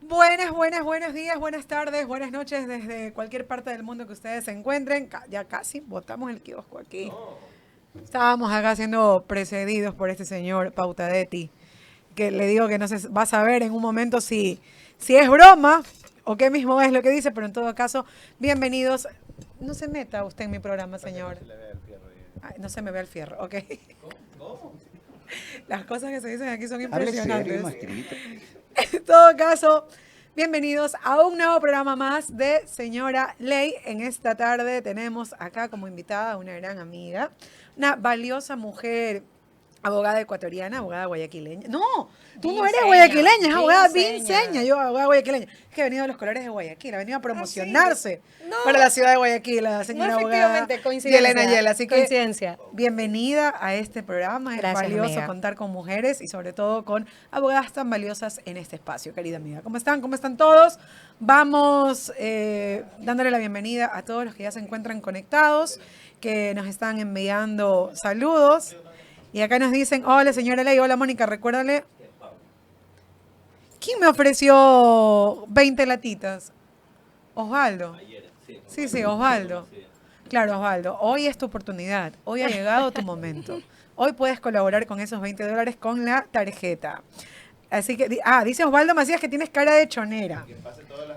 Buenos días, buenas tardes, buenas noches desde cualquier parte del mundo que ustedes se encuentren. Ya casi botamos el kiosco aquí. Estábamos acá siendo precedidos por este señor Pautadetti, que le digo que no se va a saber en un momento si es broma o qué mismo es lo que dice, pero en todo caso, bienvenidos. No se meta usted en mi programa, señor. Ay, no se me ve el fierro, ok. Las cosas que se dicen aquí son impresionantes. En todo caso, bienvenidos a un nuevo programa más de Señora Ley. En esta tarde tenemos acá como invitada a una gran amiga, una valiosa mujer, abogada ecuatoriana, abogada guayaquileña. No, tú no eres guayaquileña, es abogada vinceña. Yo abogada guayaquileña. Es que ha venido a los colores de Guayaquil, ha venido a promocionarse para la ciudad de Guayaquil, la señora abogada Yelena Yela. Así que bienvenida a este programa. Es valioso contar con mujeres y sobre todo con abogadas tan valiosas en este espacio, querida amiga. ¿Cómo están? ¿Cómo están todos? Vamos dándole la bienvenida a todos los que ya se encuentran conectados, que nos están enviando saludos. Y acá nos dicen, hola señora Ley, hola Mónica, recuérdale. ¿Quién me ofreció 20 latitas? Osvaldo. Sí, Osvaldo. Claro, Osvaldo, hoy es tu oportunidad, hoy ha llegado tu momento. Hoy puedes colaborar con esos $20 con la tarjeta. Así que, dice Osvaldo Macías que tienes cara de chonera.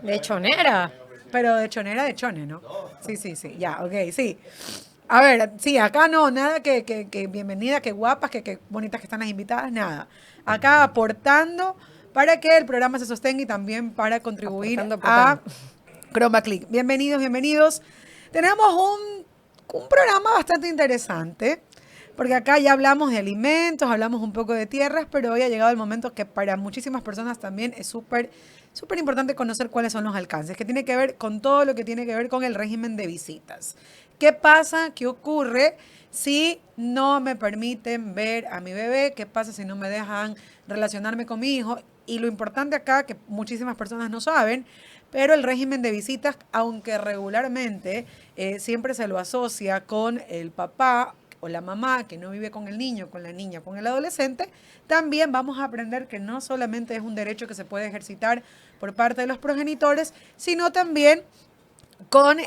¿De chonera? Pero de chonera de chone, ¿no? Sí, ya, ok, sí. A ver, sí, acá no, nada que bienvenida, que guapas, que bonitas que están las invitadas, nada. Acá aportando para que el programa se sostenga y también para contribuir a Chroma Click. Bienvenidos. Tenemos un programa bastante interesante, porque acá ya hablamos de alimentos, hablamos un poco de tierras, pero hoy ha llegado el momento que para muchísimas personas también es súper importante conocer cuáles son los alcances, que tiene que ver con todo lo que tiene que ver con el régimen de visitas. ¿Qué pasa? ¿Qué ocurre si no me permiten ver a mi bebé? ¿Qué pasa si no me dejan relacionarme con mi hijo? Y lo importante acá, que muchísimas personas no saben, pero el régimen de visitas, aunque regularmente siempre se lo asocia con el papá o la mamá que no vive con el niño, con la niña, con el adolescente, también vamos a aprender que no solamente es un derecho que se puede ejercitar por parte de los progenitores, sino también con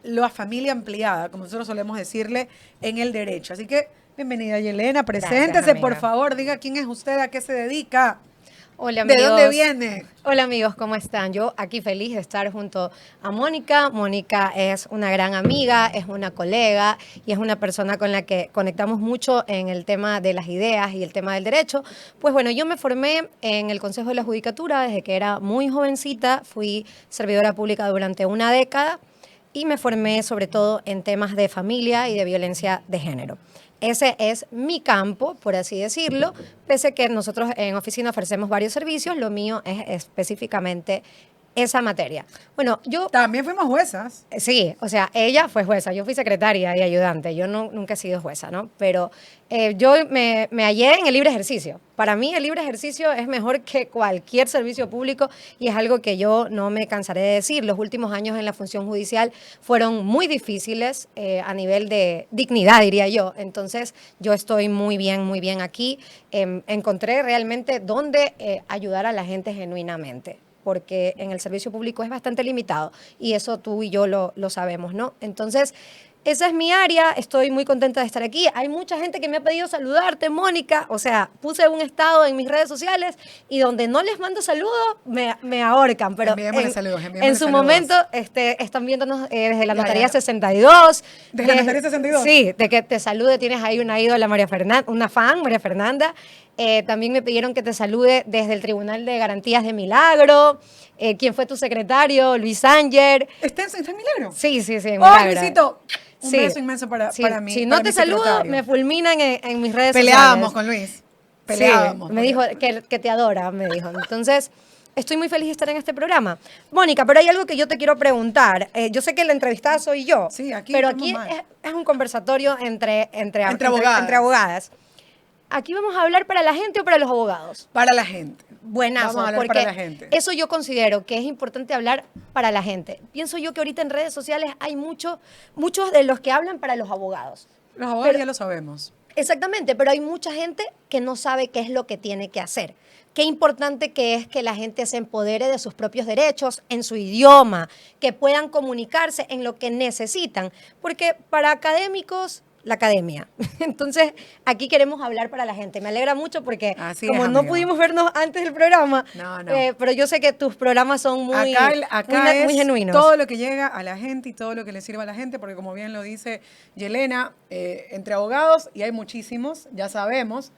la familia ampliada, como nosotros solemos decirle en el derecho. Así que, bienvenida Yelena, preséntese, por favor, diga quién es usted, a qué se dedica. Hola amigos. ¿De dónde viene? Hola amigos, ¿cómo están? Yo aquí feliz de estar junto a Mónica. Mónica es una gran amiga, es una colega y es una persona con la que conectamos mucho en el tema de las ideas y el tema del derecho. Pues bueno, yo me formé en el Consejo de la Judicatura desde que era muy jovencita, fui servidora pública durante una década y me formé sobre todo en temas de familia y de violencia de género. Ese es mi campo, por así decirlo, pese a que nosotros en oficina ofrecemos varios servicios, lo mío es específicamente esa materia. Bueno, yo... También fuimos juezas. Sí, o sea, ella fue jueza, yo fui secretaria y ayudante, yo nunca he sido jueza, ¿no? Pero yo me hallé en el libre ejercicio. Para mí el libre ejercicio es mejor que cualquier servicio público y es algo que yo no me cansaré de decir. Los últimos años en la función judicial fueron muy difíciles a nivel de dignidad, diría yo. Entonces, yo estoy muy bien aquí. Encontré realmente dónde ayudar a la gente genuinamente, porque en el servicio público es bastante limitado y eso tú y yo lo sabemos, ¿no? Entonces, esa es mi área, estoy muy contenta de estar aquí. Hay mucha gente que me ha pedido saludarte, Mónica. O sea, puse un estado en mis redes sociales y donde no les mando saludos, me ahorcan. Pero en su momento están viéndonos desde la Notaría 62. ¿Desde la Notaría 62? Sí, de que te salude. Tienes ahí una ídola, María Fernanda, una fan, María Fernanda. También me pidieron que te salude desde el Tribunal de Garantías de Milagro. ¿Quién fue tu secretario? Luis Ángel. ¿Está en Milagro? Sí, en Milagro. Luisito! Un beso inmenso para mí. Si no te saludo, me fulminan en mis redes sociales. Peleábamos con Luis. Peleábamos. Me dijo que te adora, me dijo. Entonces, estoy muy feliz de estar en este programa. Mónica, pero hay algo que yo te quiero preguntar. Yo sé que la entrevistada soy yo, sí, aquí pero aquí es un conversatorio entre abogadas. ¿Aquí vamos a hablar para la gente o para los abogados? Para la gente. Buenazo, vamos a hablar porque para la gente. Eso yo considero que es importante hablar para la gente. Pienso yo que ahorita en redes sociales hay muchos de los que hablan para los abogados. Los abogados ya lo sabemos. Exactamente, pero hay mucha gente que no sabe qué es lo que tiene que hacer. Qué importante que es que la gente se empodere de sus propios derechos en su idioma, que puedan comunicarse en lo que necesitan, porque para académicos, la academia. Entonces, aquí queremos hablar para la gente. Me alegra mucho porque Así como es, no amigo. pudimos vernos antes del programa, No, no. pero yo sé que tus programas son muy, Acá muy es genuinos. todo lo que llega a la gente y todo lo que le sirva a la gente, porque como bien lo dice Yelena, entre abogados, y hay muchísimos, ya sabemos,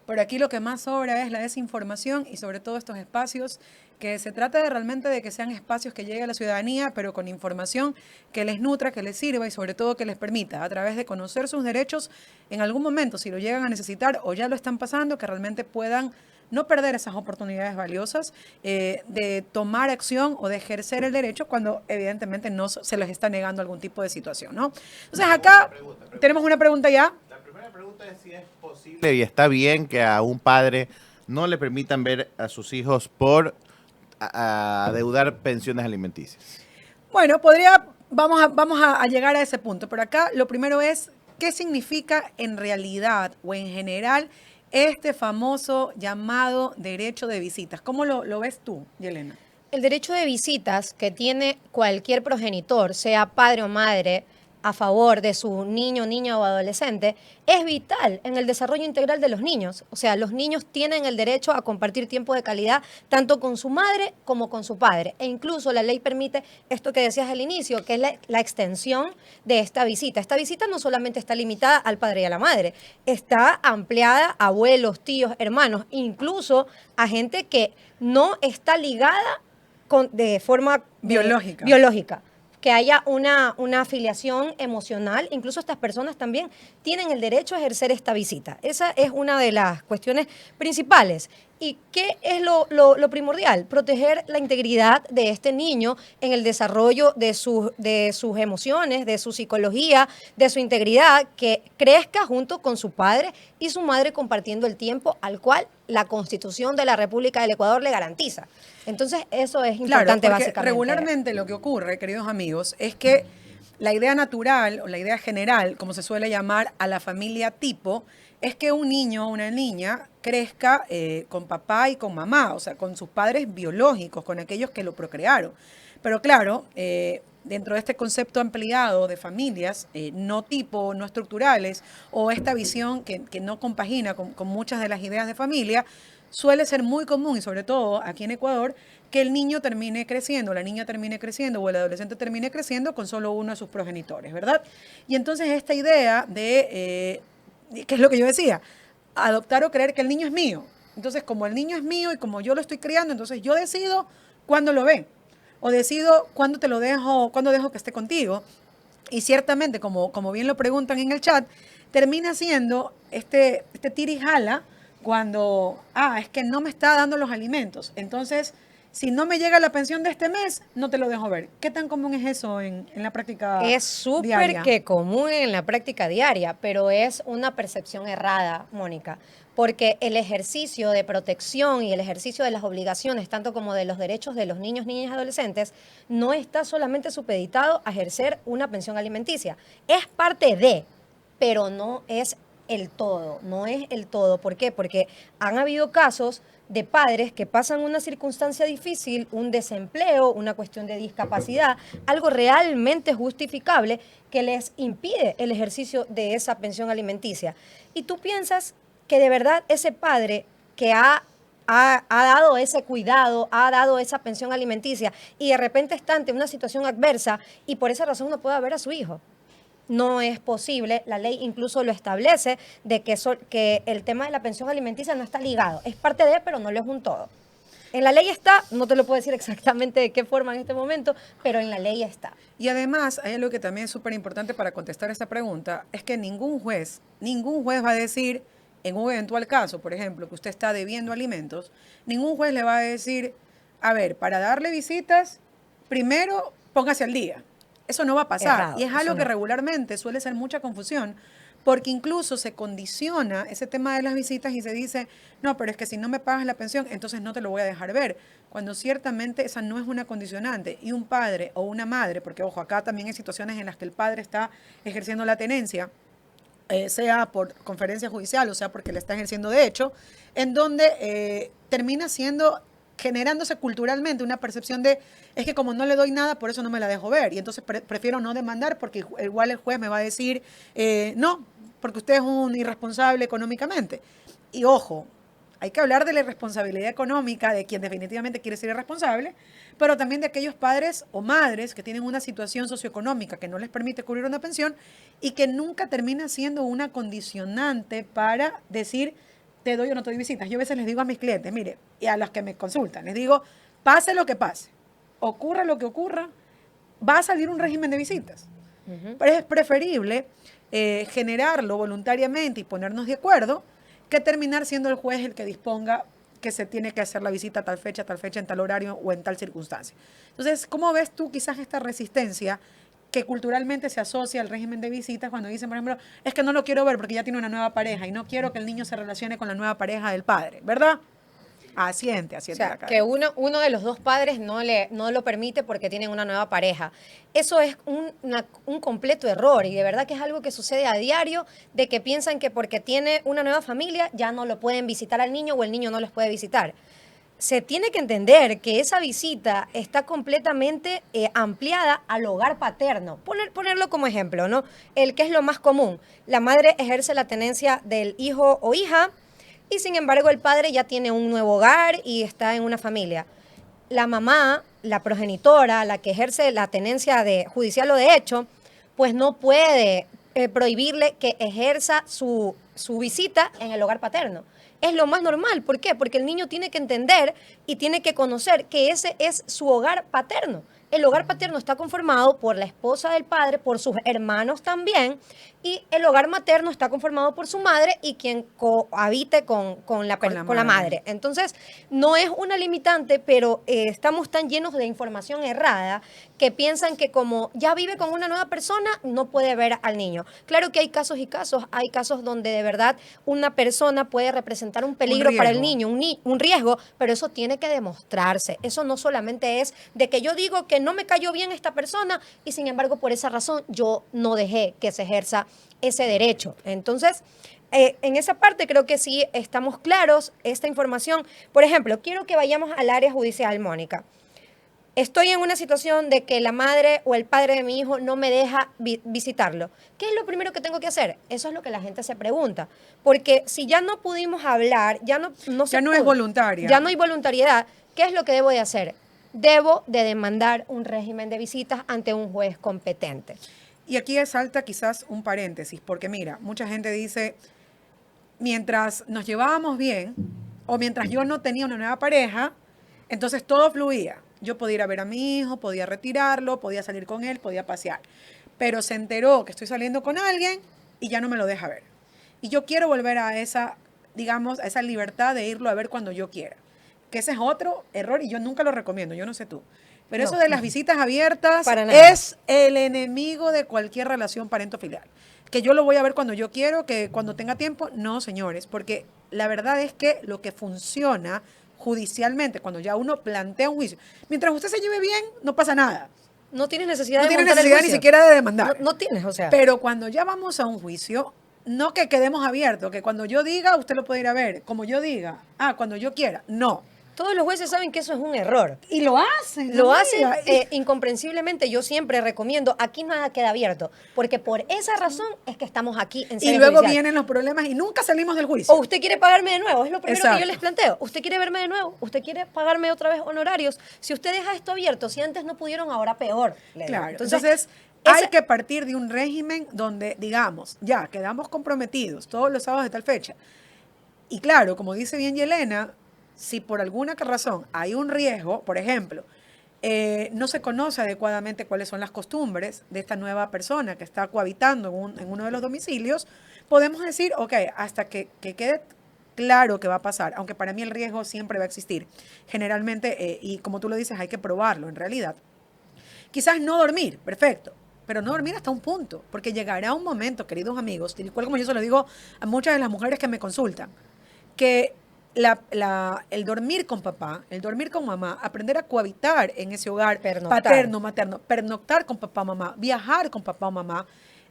pero aquí lo que más sobra es la desinformación y sobre todo estos espacios que se trata de realmente de que sean espacios que llegue a la ciudadanía, pero con información que les nutra, que les sirva y sobre todo que les permita, a través de conocer sus derechos, en algún momento, si lo llegan a necesitar o ya lo están pasando, que realmente puedan no perder esas oportunidades valiosas de tomar acción o de ejercer el derecho cuando evidentemente no se les está negando algún tipo de situación, ¿no? Entonces acá tenemos una pregunta ya. La primera pregunta es si es posible y está bien que a un padre no le permitan ver a sus hijos por adeudar pensiones alimenticias. Bueno, vamos a llegar a ese punto, pero acá lo primero es, ¿qué significa en realidad o en general este famoso llamado derecho de visitas? ¿Cómo lo ves tú, Yelena? El derecho de visitas que tiene cualquier progenitor, sea padre o madre, a favor de su niño, niña o adolescente, es vital en el desarrollo integral de los niños. O sea, los niños tienen el derecho a compartir tiempo de calidad tanto con su madre como con su padre. E incluso la ley permite esto que decías al inicio, que es la extensión de esta visita. Esta visita no solamente está limitada al padre y a la madre, está ampliada a abuelos, tíos, hermanos, incluso a gente que no está ligada de forma biológica, que haya una afiliación emocional. Incluso estas personas también tienen el derecho a ejercer esta visita. Esa es una de las cuestiones principales. ¿Y qué es lo primordial? Proteger la integridad de este niño en el desarrollo de sus emociones, de su psicología, de su integridad, que crezca junto con su padre y su madre compartiendo el tiempo al cual la Constitución de la República del Ecuador le garantiza. Entonces, eso es importante, porque básicamente. regularmente lo que ocurre, queridos amigos, es que la idea natural o la idea general, como se suele llamar a la familia tipo, es que un niño o una niña crezca con papá y con mamá, o sea, con sus padres biológicos, con aquellos que lo procrearon. Pero claro, dentro de este concepto ampliado de familias no tipo, no estructurales, o esta visión que no compagina con muchas de las ideas de familia, suele ser muy común, y sobre todo aquí en Ecuador, que el niño termine creciendo, la niña termine creciendo o el adolescente termine creciendo con solo uno de sus progenitores, ¿verdad? Y entonces esta idea de, ¿qué es lo que yo decía? Adoptar o creer que el niño es mío. Entonces, como el niño es mío y como yo lo estoy criando, entonces yo decido cuándo lo ve o decido cuándo te lo dejo, cuándo dejo que esté contigo. Y ciertamente, como bien lo preguntan en el chat, termina siendo este tira y jala cuando, es que no me está dando los alimentos. Entonces, si no me llega la pensión de este mes, no te lo dejo ver. ¿Qué tan común es eso en la práctica diaria? Es súper que común en la práctica diaria, pero es una percepción errada, Mónica, porque el ejercicio de protección y el ejercicio de las obligaciones, tanto como de los derechos de los niños, niñas y adolescentes, no está solamente supeditado a ejercer una pensión alimenticia. Es parte de, pero no es el todo, no es el todo. ¿Por qué? Porque han habido casos de padres que pasan una circunstancia difícil, un desempleo, una cuestión de discapacidad, algo realmente justificable que les impide el ejercicio de esa pensión alimenticia. Y tú piensas que de verdad ese padre que ha dado ese cuidado, ha dado esa pensión alimenticia y de repente está ante una situación adversa y por esa razón no puede ver a su hijo. No es posible, la ley incluso lo establece, de que el tema de la pensión alimenticia no está ligado. Es parte de, pero no lo es un todo. En la ley está, no te lo puedo decir exactamente de qué forma en este momento, pero en la ley está. Y además, hay algo que también es súper importante para contestar esa pregunta, es que ningún juez va a decir, en un eventual caso, por ejemplo, que usted está debiendo alimentos, ningún juez le va a decir, a ver, para darle visitas, primero póngase al día. Eso no va a pasar. Errado, y es algo eso que no. regularmente suele ser mucha confusión, porque incluso se condiciona ese tema de las visitas y se dice, no, pero es que si no me pagas la pensión, entonces no te lo voy a dejar ver, cuando ciertamente esa no es una condicionante. Y un padre o una madre, porque ojo, acá también hay situaciones en las que el padre está ejerciendo la tenencia, sea por conferencia judicial o sea porque la está ejerciendo de hecho, en donde termina generándose culturalmente una percepción de, es que como no le doy nada, por eso no me la dejo ver, y entonces prefiero no demandar porque igual el juez me va a decir, no, porque usted es un irresponsable económicamente. Y ojo, hay que hablar de la irresponsabilidad económica de quien definitivamente quiere ser irresponsable, pero también de aquellos padres o madres que tienen una situación socioeconómica que no les permite cubrir una pensión y que nunca termina siendo una condicionante para decir, te doy o no te doy visitas. Yo a veces les digo a mis clientes, mire, y a los que me consultan, les digo, pase lo que pase, ocurra lo que ocurra, va a salir un régimen de visitas. Pero es preferible generarlo voluntariamente y ponernos de acuerdo que terminar siendo el juez el que disponga que se tiene que hacer la visita a tal fecha, en tal horario o en tal circunstancia. Entonces, ¿cómo ves tú quizás esta resistencia que culturalmente se asocia al régimen de visitas cuando dicen, por ejemplo, es que no lo quiero ver porque ya tiene una nueva pareja y no quiero que el niño se relacione con la nueva pareja del padre, ¿verdad? Asiente O sea, la que uno de los dos padres no lo permite porque tienen una nueva pareja. Eso es un completo error y de verdad que es algo que sucede a diario, de que piensan que porque tiene una nueva familia ya no lo pueden visitar al niño o el niño no los puede visitar. Se tiene que entender que esa visita está completamente ampliada al hogar paterno. Ponerlo como ejemplo, ¿no? El que es lo más común. La madre ejerce la tenencia del hijo o hija y sin embargo el padre ya tiene un nuevo hogar y está en una familia. La mamá, la progenitora, la que ejerce la tenencia judicial o de hecho, pues no puede prohibirle que ejerza su visita en el hogar paterno. Es lo más normal. ¿Por qué? Porque el niño tiene que entender y tiene que conocer que ese es su hogar paterno. El hogar paterno está conformado por la esposa del padre, por sus hermanos también, y el hogar materno está conformado por su madre y quien cohabite con la madre. Entonces, no es una limitante, pero estamos tan llenos de información errada que piensan que como ya vive con una nueva persona, no puede ver al niño. Claro que hay casos y casos. Hay casos donde de verdad una persona puede representar un peligro para el niño, un riesgo, pero eso tiene que demostrarse. Eso no solamente es de que yo digo que no me cayó bien esta persona y sin embargo por esa razón yo no dejé que se ejerza ese derecho. Entonces, en esa parte creo que sí estamos claros, esta información. Por ejemplo, quiero que vayamos al área judicial, Mónica. Estoy en una situación de que la madre o el padre de mi hijo no me deja visitarlo. ¿Qué es lo primero que tengo que hacer? Eso es lo que la gente se pregunta. Porque si ya no pudimos hablar, ya no es voluntaria. Ya no hay voluntariedad. ¿Qué es lo que debo de hacer? Debo de demandar un régimen de visitas ante un juez competente. Y aquí salta quizás un paréntesis, porque mira, mucha gente dice, mientras nos llevábamos bien, o mientras yo no tenía una nueva pareja, entonces todo fluía. Yo podía ir a ver a mi hijo, podía retirarlo, podía salir con él, podía pasear. Pero se enteró que estoy saliendo con alguien y ya no me lo deja ver. Y yo quiero volver a esa, digamos, a esa libertad de irlo a ver cuando yo quiera. Que ese es otro error y yo nunca lo recomiendo, yo no sé tú. Pero eso de las visitas abiertas es el enemigo de cualquier relación parento-filial. Que yo lo voy a ver cuando yo quiero, que cuando tenga tiempo. No, señores, porque la verdad es que lo que funciona judicialmente, cuando ya uno plantea un juicio, mientras usted se lleve bien, no pasa nada. No tienes necesidad no tienes necesidad ni siquiera de demandar. No tienes, o sea. Pero cuando ya vamos a un juicio, no que quedemos abiertos, que cuando yo diga, usted lo puede ir a ver, como yo diga, cuando yo quiera. No. Todos los jueces saben que eso es un error. Y lo hacen. Lo hacen incomprensiblemente. Yo siempre recomiendo, aquí nada queda abierto, porque por esa razón es que estamos aquí en sede Y luego judicial. Vienen los problemas y nunca salimos del juicio. O usted quiere pagarme de nuevo, es lo primero Exacto. que yo les planteo. Usted quiere verme de nuevo, usted quiere pagarme otra vez honorarios. Si usted deja esto abierto, si antes no pudieron, ahora peor. Claro. Entonces hay que partir de un régimen donde, digamos, ya quedamos comprometidos todos los sábados de tal fecha. Y claro, como dice bien Yelena, si por alguna razón hay un riesgo, por ejemplo, no se conoce adecuadamente cuáles son las costumbres de esta nueva persona que está cohabitando en uno de los domicilios, podemos decir, ok, hasta que quede claro que va a pasar, aunque para mí el riesgo siempre va a existir. Generalmente, y como tú lo dices, hay que probarlo en realidad. Quizás no dormir, perfecto, pero no dormir hasta un punto, porque llegará un momento, queridos amigos, tal cual como yo se lo digo a muchas de las mujeres que me consultan, que el dormir con papá, el dormir con mamá, aprender a cohabitar en ese hogar paterno, materno, pernoctar con papá, mamá, viajar con papá o mamá,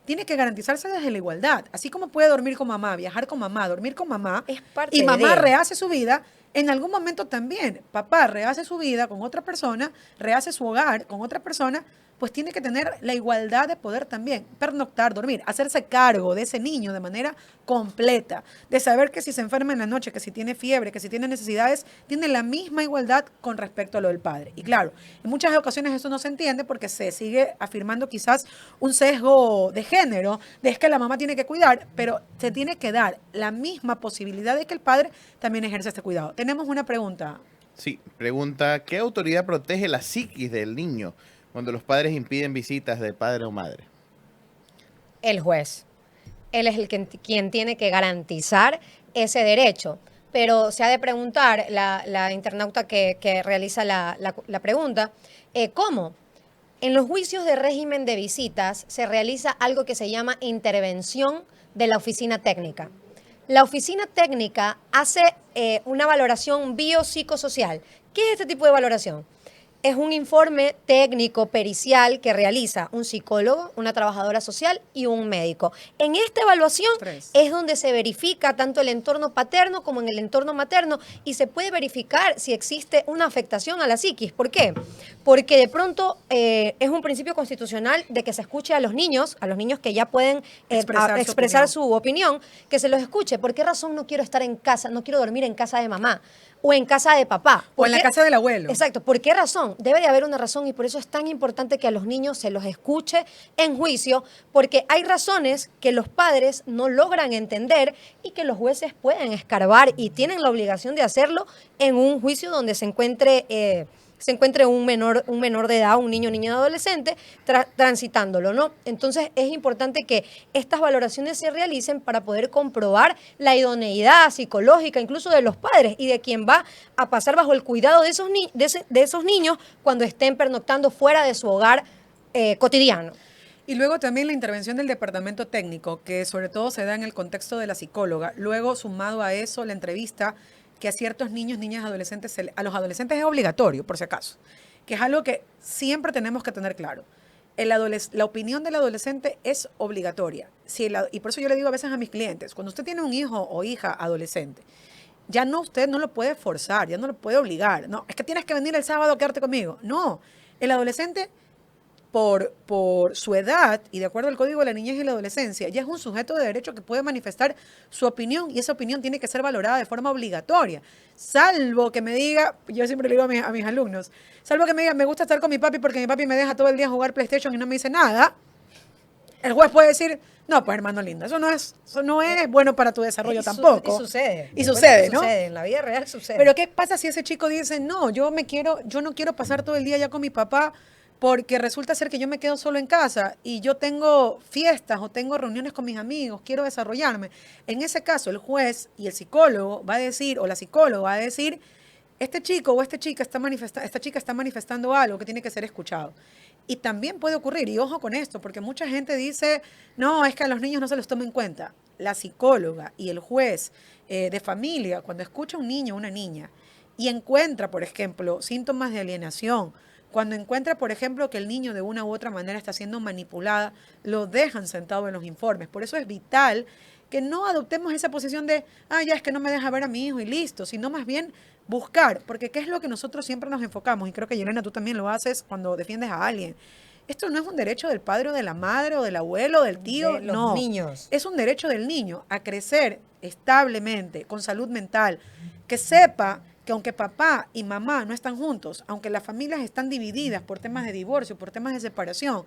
tiene que garantizarse desde la igualdad. Así como puede dormir con mamá, viajar con mamá, dormir con mamá, Es parte y mamá de. rehace su vida, en algún momento también papá rehace su vida con otra persona, rehace su hogar con otra persona, pues tiene que tener la igualdad de poder también pernoctar, dormir, hacerse cargo de ese niño de manera completa, de saber que si se enferma en la noche, que si tiene fiebre, que si tiene necesidades, tiene la misma igualdad con respecto a lo del padre. Y claro, en muchas ocasiones eso no se entiende porque se sigue afirmando quizás un sesgo de género, de es que la mamá tiene que cuidar, pero se tiene que dar la misma posibilidad de que el padre también ejerza este cuidado. Tenemos una pregunta. Sí, pregunta, ¿qué autoridad protege la psiquis del niño cuando los padres impiden visitas de padre o madre? El juez. Él es quien tiene que garantizar ese derecho. Pero se ha de preguntar la internauta que realiza la pregunta, ¿cómo? En los juicios de régimen de visitas se realiza algo que se llama intervención de la oficina técnica. La oficina técnica hace una valoración biopsicosocial. ¿Qué es este tipo de valoración? Es un informe técnico pericial que realiza un psicólogo, una trabajadora social y un médico. En esta evaluación es donde se verifica tanto el entorno paterno como en el entorno materno y se puede verificar si existe una afectación a la psiquis. ¿Por qué? Porque de pronto es un principio constitucional de que se escuche a los niños que ya pueden expresar su opinión, que se los escuche. ¿Por qué razón no quiero estar en casa, no quiero dormir en casa de mamá? O en casa de papá. O en la casa del abuelo. Exacto. ¿Por qué razón? Debe de haber una razón y por eso es tan importante que a los niños se los escuche en juicio, porque hay razones que los padres no logran entender y que los jueces pueden escarbar y tienen la obligación de hacerlo en un juicio donde se encuentre un menor de edad, un niño, niña, adolescente, transitándolo, ¿no? Entonces es importante que estas valoraciones se realicen para poder comprobar la idoneidad psicológica incluso de los padres y de quien va a pasar bajo el cuidado de esos niños cuando estén pernoctando fuera de su hogar cotidiano. Y luego también la intervención del departamento técnico, que sobre todo se da en el contexto de la psicóloga. Luego, sumado a eso, la entrevista que a ciertos niños, niñas, adolescentes, a los adolescentes es obligatorio, por si acaso, que es algo que siempre tenemos que tener claro. La opinión del adolescente es obligatoria. Y por eso yo le digo a veces a mis clientes, cuando usted tiene un hijo o hija adolescente, usted no lo puede forzar, ya no lo puede obligar. No, es que tienes que venir el sábado a quedarte conmigo. No, el adolescente por su edad y de acuerdo al Código de la Niñez y la Adolescencia, ya es un sujeto de derecho que puede manifestar su opinión y esa opinión tiene que ser valorada de forma obligatoria. Salvo que me diga, yo siempre le digo a mis alumnos, salvo que me diga, me gusta estar con mi papi porque mi papi me deja todo el día jugar PlayStation y no me dice nada, el juez puede decir, no, pues hermano lindo, eso no es bueno para tu desarrollo tampoco. Y sucede. Y sucede, ¿no? Sucede, en la vida real sucede. Pero ¿qué pasa si ese chico dice, no, yo no quiero pasar todo el día ya con mi papá porque resulta ser que yo me quedo solo en casa y yo tengo fiestas o tengo reuniones con mis amigos, quiero desarrollarme? En ese caso, el juez y el psicólogo va a decir, o la psicóloga va a decir, este chico o esta chica está manifestando algo que tiene que ser escuchado. Y también puede ocurrir, y ojo con esto, porque mucha gente dice, no, es que a los niños no se los toma en cuenta. La psicóloga y el juez de familia, cuando escucha a un niño o una niña y encuentra, por ejemplo, síntomas de alienación, cuando encuentra, por ejemplo, que el niño de una u otra manera está siendo manipulada, lo dejan sentado en los informes. Por eso es vital que no adoptemos esa posición de, ya es que no me deja ver a mi hijo y listo, sino más bien buscar, porque ¿qué es lo que nosotros siempre nos enfocamos? Y creo que, Yelena, tú también lo haces cuando defiendes a alguien. Esto no es un derecho del padre o de la madre o del abuelo o del tío, de los niños. Es un derecho del niño a crecer establemente, con salud mental, que sepa que aunque papá y mamá no están juntos, aunque las familias están divididas por temas de divorcio, por temas de separación,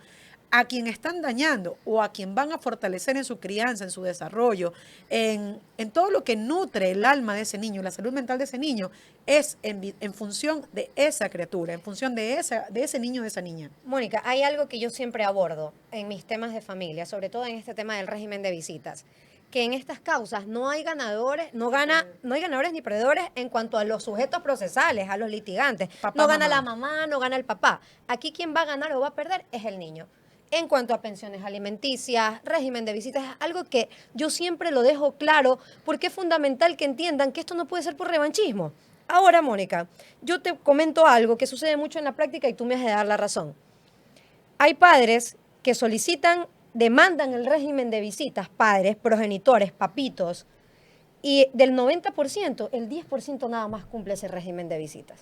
a quien están dañando o a quien van a fortalecer en su crianza, en su desarrollo, en todo lo que nutre el alma de ese niño, la salud mental de ese niño, es en función de esa criatura, en función de ese niño o de esa niña. Mónica, hay algo que yo siempre abordo en mis temas de familia, sobre todo en este tema del régimen de visitas, que en estas causas no hay ganadores, no hay ganadores ni perdedores en cuanto a los sujetos procesales, a los litigantes. Papá, no gana mamá. la mamá, no gana el papá. Aquí quien va a ganar o va a perder es el niño. En cuanto a pensiones alimenticias, régimen de visitas, es algo que yo siempre lo dejo claro porque es fundamental que entiendan que esto no puede ser por revanchismo. Ahora, Mónica, yo te comento algo que sucede mucho en la práctica y tú me has de dar la razón. Hay padres que solicitan demandan el régimen de visitas, padres, progenitores, papitos, y del 90%, el 10% nada más cumple ese régimen de visitas.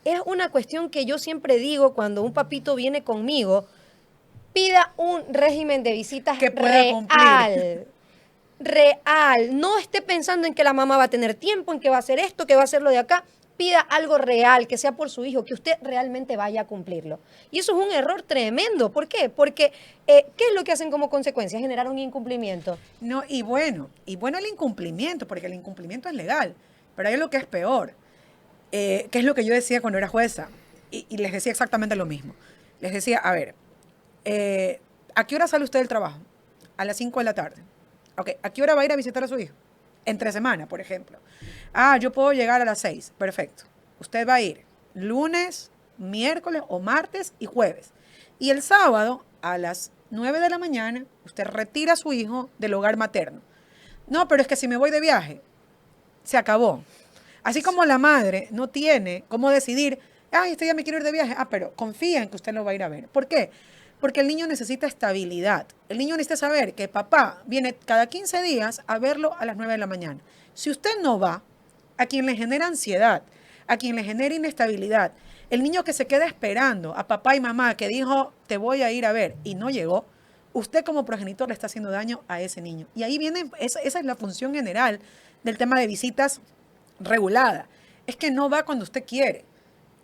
Es una cuestión que yo siempre digo cuando un papito viene conmigo, pida un régimen de visitas que pueda cumplir. Real. No esté pensando en que la mamá va a tener tiempo, en que va a hacer esto, que va a hacer lo de acá. Pida algo real, que sea por su hijo, que usted realmente vaya a cumplirlo. Y eso es un error tremendo. ¿Por qué? Porque, ¿qué es lo que hacen como consecuencia? Generar un incumplimiento. No, y bueno el incumplimiento, porque el incumplimiento es legal, pero hay lo que es peor, que es lo que yo decía cuando era jueza, y les decía exactamente lo mismo. Les decía, a ver, ¿a qué hora sale usted del trabajo? A las 5 de la tarde. Ok, ¿a qué hora va a ir a visitar a su hijo? Entre semana, por ejemplo. Ah, yo puedo llegar a las 6. Perfecto. Usted va a ir lunes, miércoles o martes y jueves. Y el sábado, a las 9 de la mañana, usted retira a su hijo del hogar materno. No, pero es que si me voy de viaje, se acabó. Así como la madre no tiene cómo decidir, ay, este día me quiero ir de viaje. Ah, pero confía en que usted lo va a ir a ver. ¿Por qué? Porque el niño necesita estabilidad. El niño necesita saber que papá viene cada 15 días a verlo a las 9 de la mañana. Si usted no va, a quien le genera ansiedad, a quien le genera inestabilidad, el niño que se queda esperando a papá y mamá que dijo, te voy a ir a ver y no llegó, usted como progenitor le está haciendo daño a ese niño. Y ahí viene, esa es la función general del tema de visitas regulada. Es que no va cuando usted quiere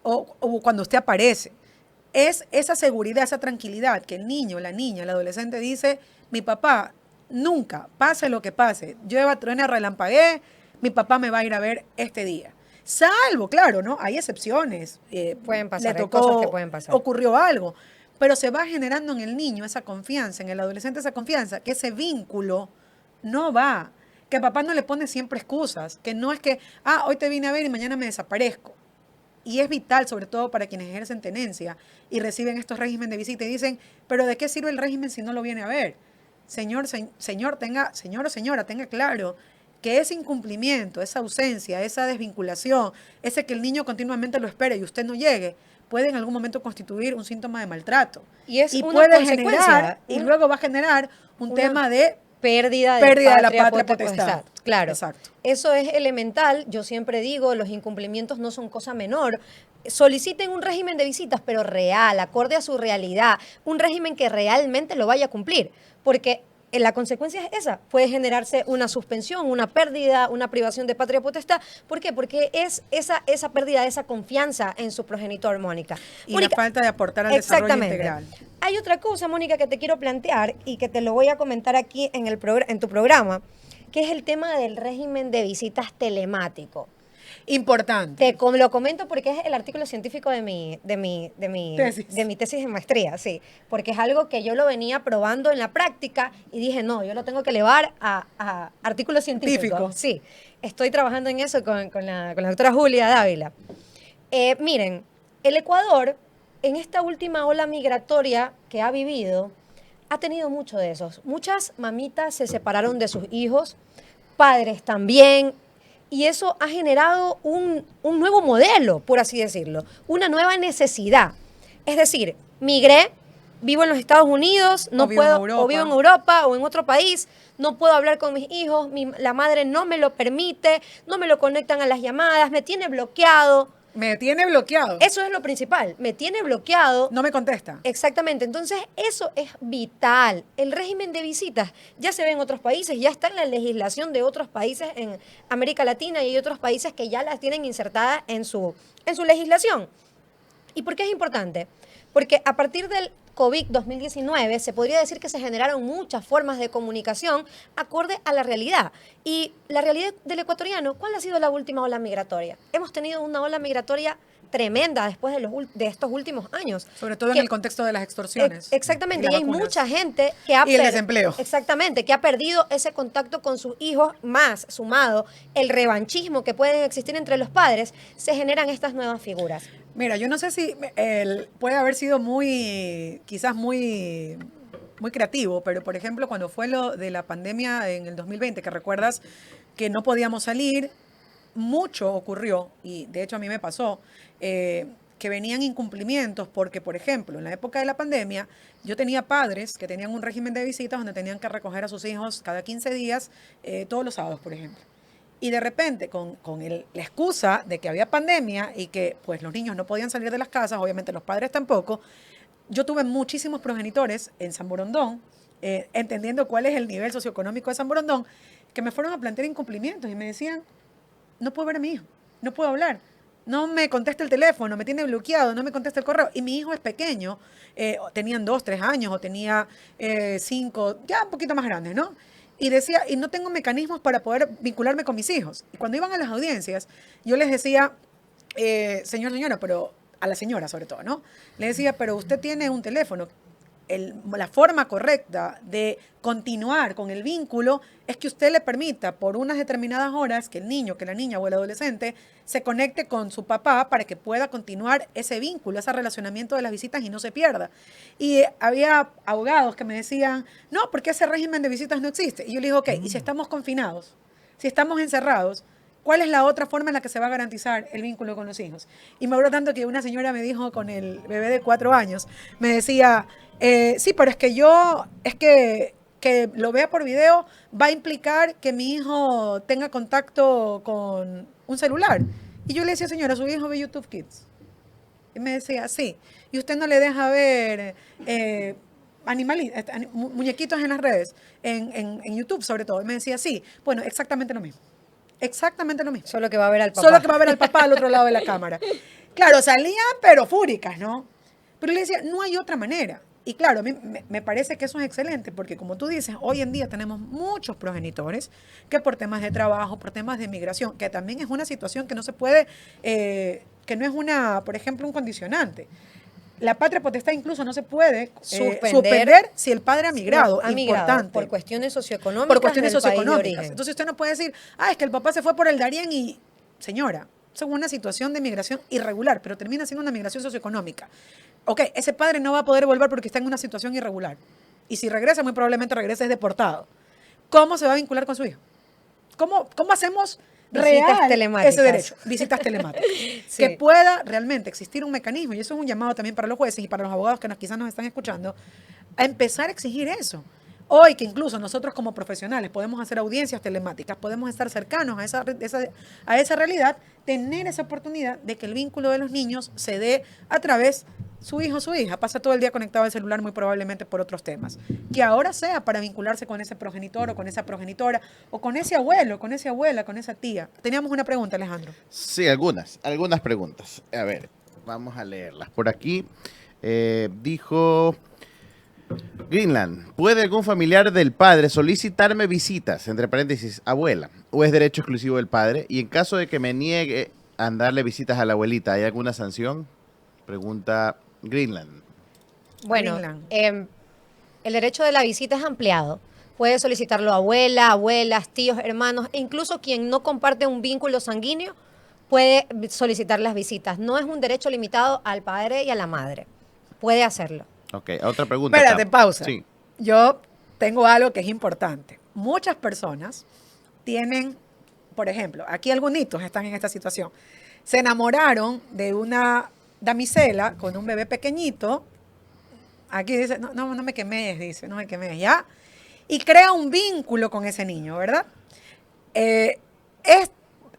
o cuando usted aparece. Es esa seguridad, esa tranquilidad que el niño, la niña, el adolescente dice, mi papá nunca, pase lo que pase, llueva, truene, relampaguee, mi papá me va a ir a ver este día. Salvo, claro, ¿no? Hay excepciones. Pueden pasar, le hay tocó, cosas que pueden pasar. ocurrió algo, pero se va generando en el niño esa confianza, en el adolescente esa confianza, que ese vínculo no va, que papá no le pone siempre excusas, que no es que, hoy te vine a ver y mañana me desaparezco. Y es vital, sobre todo para quienes ejercen tenencia y reciben estos regímenes de visita y dicen, pero ¿de qué sirve el régimen si no lo viene a ver? Señor o señora, tenga claro que ese incumplimiento, esa ausencia, esa desvinculación, ese que el niño continuamente lo espere y usted no llegue, puede en algún momento constituir un síntoma de maltrato. Y es una puede consecuencia, generar, y luego va a generar un tema de pérdida de la patria potestad. potestad. Claro. Exacto. Eso es elemental. Yo siempre digo, los incumplimientos no son cosa menor. Soliciten un régimen de visitas, pero real, acorde a su realidad. Un régimen que realmente lo vaya a cumplir. Porque la consecuencia es esa. Puede generarse una suspensión, una pérdida, una privación de patria potestad. ¿Por qué? Porque es esa pérdida de esa confianza en su progenitor, Mónica. Y Mónica, la falta de aportar al desarrollo integral. Hay otra cosa, Mónica, que te quiero plantear y que te lo voy a comentar aquí en tu programa, que es el tema del régimen de visitas telemático. Importante. Lo comento porque es el artículo científico de mi Tesis. de mi tesis de maestría, sí. Porque es algo que yo lo venía probando en la práctica y dije, no, yo lo tengo que elevar a artículo científico. Sí, estoy trabajando en eso con la doctora Julia Dávila. Miren, el Ecuador, en esta última ola migratoria que ha vivido, ha tenido mucho de esos. Muchas mamitas se separaron de sus hijos, padres también, y eso ha generado un nuevo modelo, por así decirlo, una nueva necesidad. Es decir, migré, vivo en los Estados Unidos, o vivo en Europa o en otro país, no puedo hablar con mis hijos, la madre no me lo permite, no me lo conectan a las llamadas, me tiene bloqueado. Me tiene bloqueado. Eso es lo principal, me tiene bloqueado. No me contesta. Exactamente, entonces eso es vital. El régimen de visitas ya se ve en otros países, ya está en la legislación de otros países en América Latina y hay otros países que ya las tienen insertadas en su legislación. ¿Y por qué es importante? Porque a partir del COVID-2019 se podría decir que se generaron muchas formas de comunicación acorde a la realidad. Y la realidad del ecuatoriano, ¿cuál ha sido la última ola migratoria? Hemos tenido una ola migratoria tremenda después de estos últimos años. Sobre todo en el contexto de las extorsiones. Exactamente, y hay vacunas. mucha gente que ha Y el desempleo. Exactamente, que ha perdido ese contacto con sus hijos, más sumado el revanchismo que puede existir entre los padres, se generan estas nuevas figuras. Mira, yo no sé si puede haber sido quizás muy creativo, pero por ejemplo, cuando fue lo de la pandemia en el 2020, que recuerdas que no podíamos salir, mucho ocurrió, y de hecho a mí me pasó, que venían incumplimientos porque, por ejemplo, en la época de la pandemia, yo tenía padres que tenían un régimen de visitas donde tenían que recoger a sus hijos cada 15 días, todos los sábados, por ejemplo. Y de repente, la excusa de que había pandemia y que pues los niños no podían salir de las casas, obviamente los padres tampoco, yo tuve muchísimos progenitores en San Borondón, entendiendo cuál es el nivel socioeconómico de San Borondón, que me fueron a plantear incumplimientos y me decían, no puedo ver a mi hijo, no puedo hablar, no me contesta el teléfono, me tiene bloqueado, no me contesta el correo. Y mi hijo es pequeño, tenían 2, 3 años o tenía 5, ya un poquito más grandes, ¿no? Y decía, y no tengo mecanismos para poder vincularme con mis hijos. Y cuando iban a las audiencias, yo les decía, señora, pero a la señora sobre todo, ¿no? Le decía, pero usted tiene un teléfono. La forma correcta de continuar con el vínculo es que usted le permita por unas determinadas horas que el niño, que la niña o el adolescente se conecte con su papá para que pueda continuar ese vínculo, ese relacionamiento de las visitas y no se pierda. Y había abogados que me decían, no, porque ese régimen de visitas no existe. Y yo le digo, ok, y si estamos confinados, si estamos encerrados, ¿cuál es la otra forma en la que se va a garantizar el vínculo con los hijos? Y me acuerdo tanto que una señora me dijo con el bebé de 4 años, me decía, sí, pero es que lo vea por video va a implicar que mi hijo tenga contacto con un celular. Y yo le decía, señora, su hijo ve YouTube Kids. Y me decía, sí. Y usted no le deja ver muñequitos en las redes, en YouTube sobre todo. Y me decía, sí. Bueno, exactamente lo mismo. Exactamente lo mismo. Solo que va a ver al papá. Solo que va a ver al papá al otro lado de la cámara. Claro, salían pero fúricas, ¿no? Pero le decía, no hay otra manera. Y claro, a mí me parece que eso es excelente, porque como tú dices, hoy en día tenemos muchos progenitores que por temas de trabajo, por temas de migración, que también es una situación que no se puede, que no es por ejemplo, un condicionante. La patria potestad incluso no se puede suspender si el padre ha migrado. Importante. Por cuestiones socioeconómicas. Por cuestiones del país de socioeconómicas. origen. Entonces usted no puede decir, es que el papá se fue por el Darién y, señora, eso es una situación de migración irregular, pero termina siendo una migración socioeconómica. Ok, ese padre no va a poder volver porque está en una situación irregular. Y si regresa, muy probablemente regrese deportado. ¿Cómo se va a vincular con su hijo? ¿Cómo hacemos real ese derecho? Visitas telemáticas. Sí. Que pueda realmente existir un mecanismo, y eso es un llamado también para los jueces y para los abogados que quizás nos están escuchando, a empezar a exigir eso. Hoy que incluso nosotros como profesionales podemos hacer audiencias telemáticas, podemos estar cercanos a esa realidad, tener esa oportunidad de que el vínculo de los niños se dé a través su hijo o su hija. Pasa todo el día conectado al celular muy probablemente por otros temas. Que ahora sea para vincularse con ese progenitor o con esa progenitora o con ese abuelo, con esa abuela, con esa tía. Teníamos una pregunta, Alejandro. Sí, algunas preguntas. A ver, vamos a leerlas. Por aquí dijo... Greenland, ¿puede algún familiar del padre solicitarme visitas, entre paréntesis, abuela, o es derecho exclusivo del padre? Y en caso de que me niegue a darle visitas a la abuelita, ¿hay alguna sanción? Pregunta Greenland. Bueno, el derecho de la visita es ampliado. Puede solicitarlo abuela, abuelas, tíos, hermanos, e incluso quien no comparte un vínculo sanguíneo puede solicitar las visitas. No es un derecho limitado al padre y a la madre. Puede hacerlo. Ok, otra pregunta. Espérate, pausa. Sí. Yo tengo algo que es importante. Muchas personas tienen, por ejemplo, aquí algunos están en esta situación. Se enamoraron de una damisela con un bebé pequeñito. Aquí dice, no me quemes, dice, no me quemes, ¿ya? Y crea un vínculo con ese niño, ¿verdad?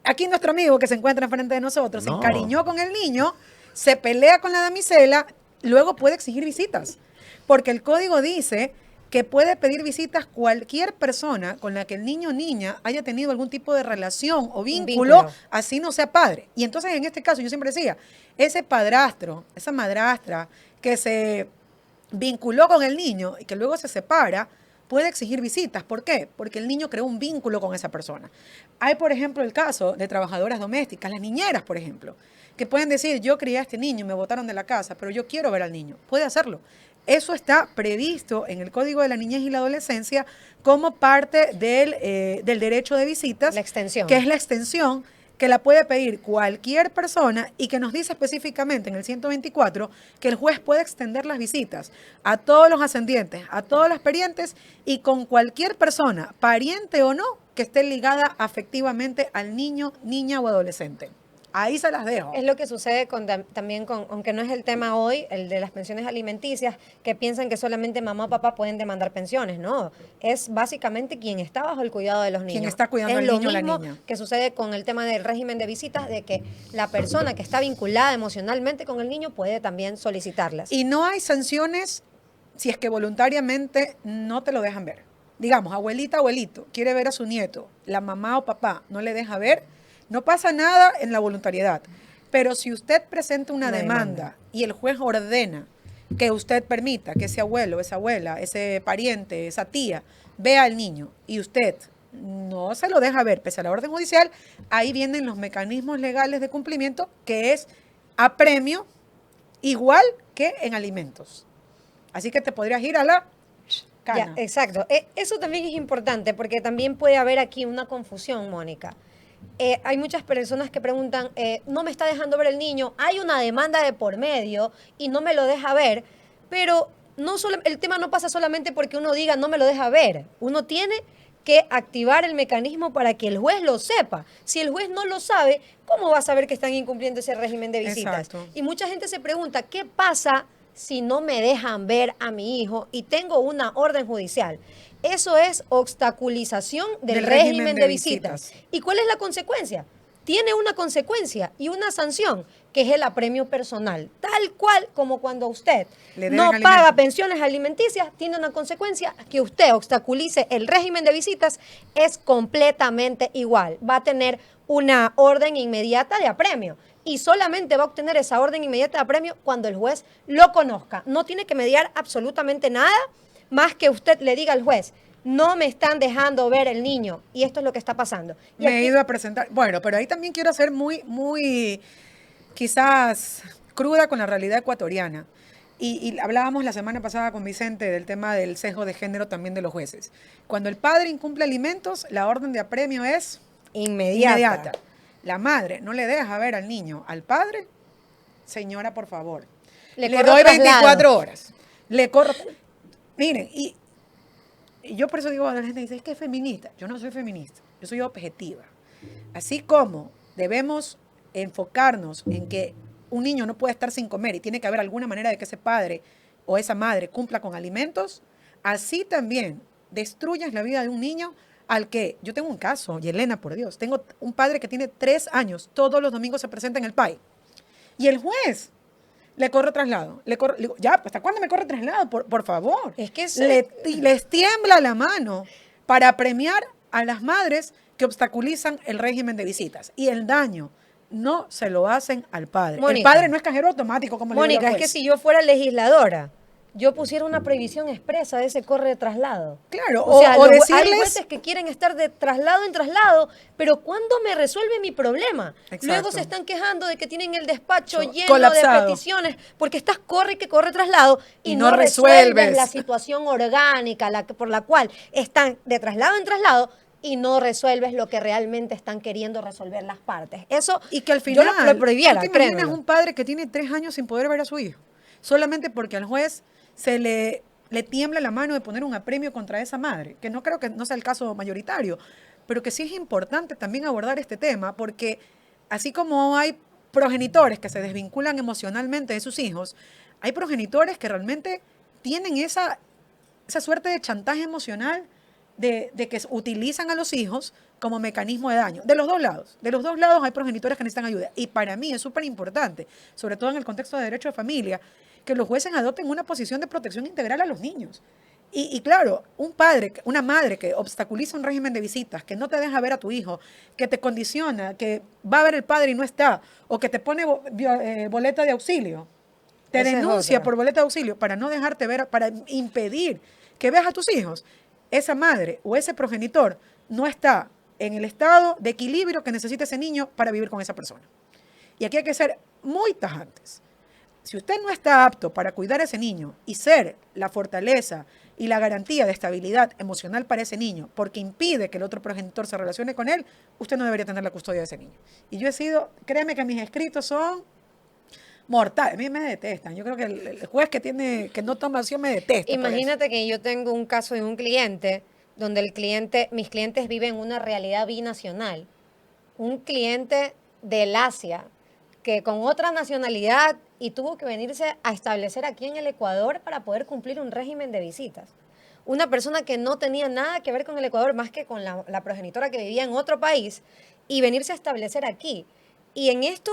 Aquí nuestro amigo que se encuentra enfrente de nosotros se encariñó con el niño, se pelea con la damisela. Luego puede exigir visitas, porque el código dice que puede pedir visitas cualquier persona con la que el niño o niña haya tenido algún tipo de relación o vínculo, así no sea padre. Y entonces en este caso yo siempre decía, ese padrastro, esa madrastra que se vinculó con el niño y que luego se separa, puede exigir visitas. ¿Por qué? Porque el niño creó un vínculo con esa persona. Hay, por ejemplo, el caso de trabajadoras domésticas, las niñeras, por ejemplo, que pueden decir, yo crié a este niño, me botaron de la casa, pero yo quiero ver al niño. Puede hacerlo. Eso está previsto en el Código de la Niñez y la Adolescencia como parte del derecho de visitas. La extensión. Que es la extensión que la puede pedir cualquier persona y que nos dice específicamente en el 124 que el juez puede extender las visitas a todos los ascendientes, a todos los parientes y con cualquier persona, pariente o no, que esté ligada afectivamente al niño, niña o adolescente. Ahí se las dejo. Es lo que sucede también con, aunque no es el tema hoy, el de las pensiones alimenticias, que piensan que solamente mamá o papá pueden demandar pensiones. No, es básicamente quien está bajo el cuidado de los niños. Quien está cuidando es al lo niño o la mismo niña. que sucede con el tema del régimen de visitas, de que la persona que está vinculada emocionalmente con el niño puede también solicitarlas. Y no hay sanciones si es que voluntariamente no te lo dejan ver. Digamos, abuelita, abuelito, quiere ver a su nieto, la mamá o papá no le deja ver, no pasa nada en la voluntariedad. Pero si usted presenta una demanda y el juez ordena que usted permita que ese abuelo, esa abuela, ese pariente, esa tía vea al niño y usted no se lo deja ver pese a la orden judicial, ahí vienen los mecanismos legales de cumplimiento, que es apremio igual que en alimentos. Así que te podrías ir a la cana. Ya, exacto. Eso también es importante porque también puede haber aquí una confusión, Mónica. Hay muchas personas que preguntan, no me está dejando ver el niño, hay una demanda de por medio y no me lo deja ver, pero el tema no pasa solamente porque uno diga no me lo deja ver, uno tiene que activar el mecanismo para que el juez lo sepa. Si el juez no lo sabe, ¿cómo va a saber que están incumpliendo ese régimen de visitas? Exacto. Y mucha gente se pregunta, ¿qué pasa si no me dejan ver a mi hijo y tengo una orden judicial? Eso es obstaculización del régimen de visitas. ¿Y cuál es la consecuencia? Tiene una consecuencia y una sanción, que es el apremio personal. Tal cual como cuando usted no paga pensiones alimenticias, tiene una consecuencia que usted obstaculice el régimen de visitas, es completamente igual. Va a tener una orden inmediata de apremio. Y solamente va a obtener esa orden inmediata de apremio cuando el juez lo conozca. No tiene que mediar absolutamente nada más que usted le diga al juez, no me están dejando ver el niño y esto es lo que está pasando. Y me he ido a presentar, bueno, pero ahí también quiero ser muy quizás cruda con la realidad ecuatoriana. Y hablábamos la semana pasada con Vicente del tema del sesgo de género también de los jueces. Cuando el padre incumple alimentos, la orden de apremio es inmediata. La madre no le deja ver al niño, al padre, señora, por favor, le doy 24 horas. Le corro. Miren, y yo por eso digo, la gente dice, es que es feminista. Yo no soy feminista, yo soy objetiva. Así como debemos enfocarnos en que un niño no puede estar sin comer y tiene que haber alguna manera de que ese padre o esa madre cumpla con alimentos, así también destruyas la vida de un niño al que, yo tengo un caso, Yelena, por Dios, tengo un padre que tiene 3 años, todos los domingos se presenta en el PAI. Y el juez le corre traslado. Le digo, ya, ¿hasta cuándo me corre traslado? Por favor. Es que les tiembla la mano para premiar a las madres que obstaculizan el régimen de visitas. Y el daño no se lo hacen al padre. Mónica, el padre no es cajero automático como Mónica, le digo es que si yo fuera legisladora, yo pusiera una prohibición expresa de ese corre de traslado. Claro, o sea, decirles, hay jueces que quieren estar de traslado en traslado, pero ¿cuándo me resuelve mi problema? Exacto. Luego se están quejando de que tienen el despacho lleno colapsado de peticiones, porque estás corre traslado y no resuelves resuelves la situación orgánica por la cual están de traslado en traslado y no resuelves lo que realmente están queriendo resolver las partes. Eso, y que al final, yo lo prohibiera, ¿tú te imaginas un padre que tiene 3 años sin poder ver a su hijo? Solamente porque al juez se le tiembla la mano de poner un apremio contra esa madre, que no creo que no sea el caso mayoritario, pero que sí es importante también abordar este tema, porque así como hay progenitores que se desvinculan emocionalmente de sus hijos, hay progenitores que realmente tienen esa suerte de chantaje emocional de que utilizan a los hijos como mecanismo de daño. De los dos lados. De los dos lados hay progenitores que necesitan ayuda. Y para mí es súper importante, sobre todo en el contexto de derecho de familia, que los jueces adopten una posición de protección integral a los niños. Y claro, un padre, una madre que obstaculiza un régimen de visitas, que no te deja ver a tu hijo, que te condiciona, que va a ver el padre y no está, o que te pone boleta de auxilio, te denuncia por boleta de auxilio para no dejarte ver, para impedir que veas a tus hijos, esa madre o ese progenitor no está en el estado de equilibrio que necesita ese niño para vivir con esa persona. Y aquí hay que ser muy tajantes. Si usted no está apto para cuidar a ese niño y ser la fortaleza y la garantía de estabilidad emocional para ese niño, porque impide que el otro progenitor se relacione con él, usted no debería tener la custodia de ese niño. Y yo he sido, créeme que mis escritos son mortales. A mí me detestan. Yo creo que el juez que no toma acción me detesta. Imagínate que yo tengo un caso de un cliente donde mis clientes viven una realidad binacional. Un cliente del Asia, que con otra nacionalidad y tuvo que venirse a establecer aquí en el Ecuador para poder cumplir un régimen de visitas. Una persona que no tenía nada que ver con el Ecuador más que con la progenitora que vivía en otro país y venirse a establecer aquí. Y en esto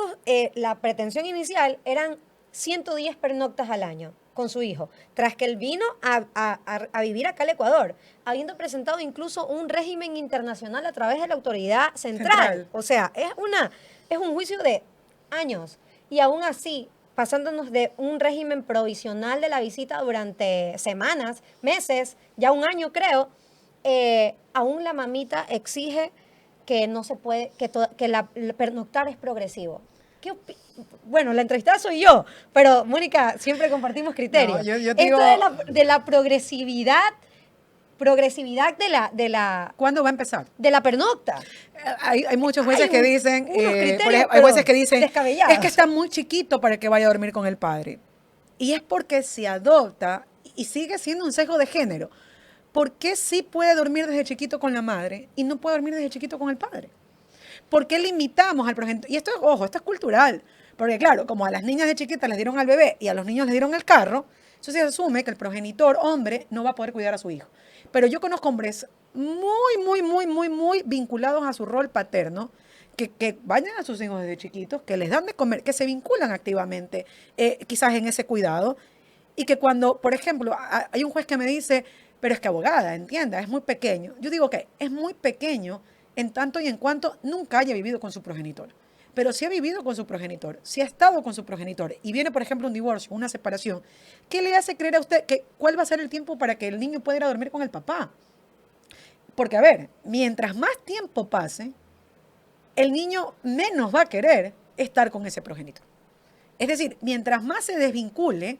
la pretensión inicial eran 110 pernoctas al año con su hijo, tras que él vino a vivir acá al Ecuador, habiendo presentado incluso un régimen internacional a través de la autoridad central. O sea, es un juicio de años. Y aún así, pasándonos de un régimen provisional de la visita durante semanas, meses, ya un año creo, aún la mamita exige que no se puede, que la pernoctar es progresivo. Bueno, la entrevistada soy yo, pero Mónica, siempre compartimos criterios. No, yo te Esto digo, de la progresividad de la ¿cuándo va a empezar? de la pernocta. Hay muchos jueces que dicen, unos criterios, por ejemplo, hay pero jueces que dicen, descabellados. es que está muy chiquito para que vaya a dormir con el padre. Y es porque se adopta y sigue siendo un sesgo de género. ¿Por qué sí puede dormir desde chiquito con la madre y no puede dormir desde chiquito con el padre? ¿Por qué limitamos al progenitor? Y esto es, ojo, esto es cultural. Porque claro, como a las niñas de chiquitas les dieron al bebé y a los niños les dieron el carro, eso se asume que el progenitor hombre no va a poder cuidar a su hijo. Pero yo conozco hombres muy vinculados a su rol paterno, que vayan a sus hijos desde chiquitos, que les dan de comer, que se vinculan activamente quizás en ese cuidado, y que cuando, por ejemplo, hay un juez que me dice, pero es que abogada, entienda, es muy pequeño. Yo digo que es muy pequeño en tanto y en cuanto nunca haya vivido con su progenitor. Pero si ha vivido con su progenitor, si ha estado con su progenitor y viene, por ejemplo, un divorcio, una separación, ¿qué le hace creer a usted que cuál va a ser el tiempo para que el niño pueda ir a dormir con el papá? Porque, a ver, mientras más tiempo pase, el niño menos va a querer estar con ese progenitor. Es decir, mientras más se desvincule,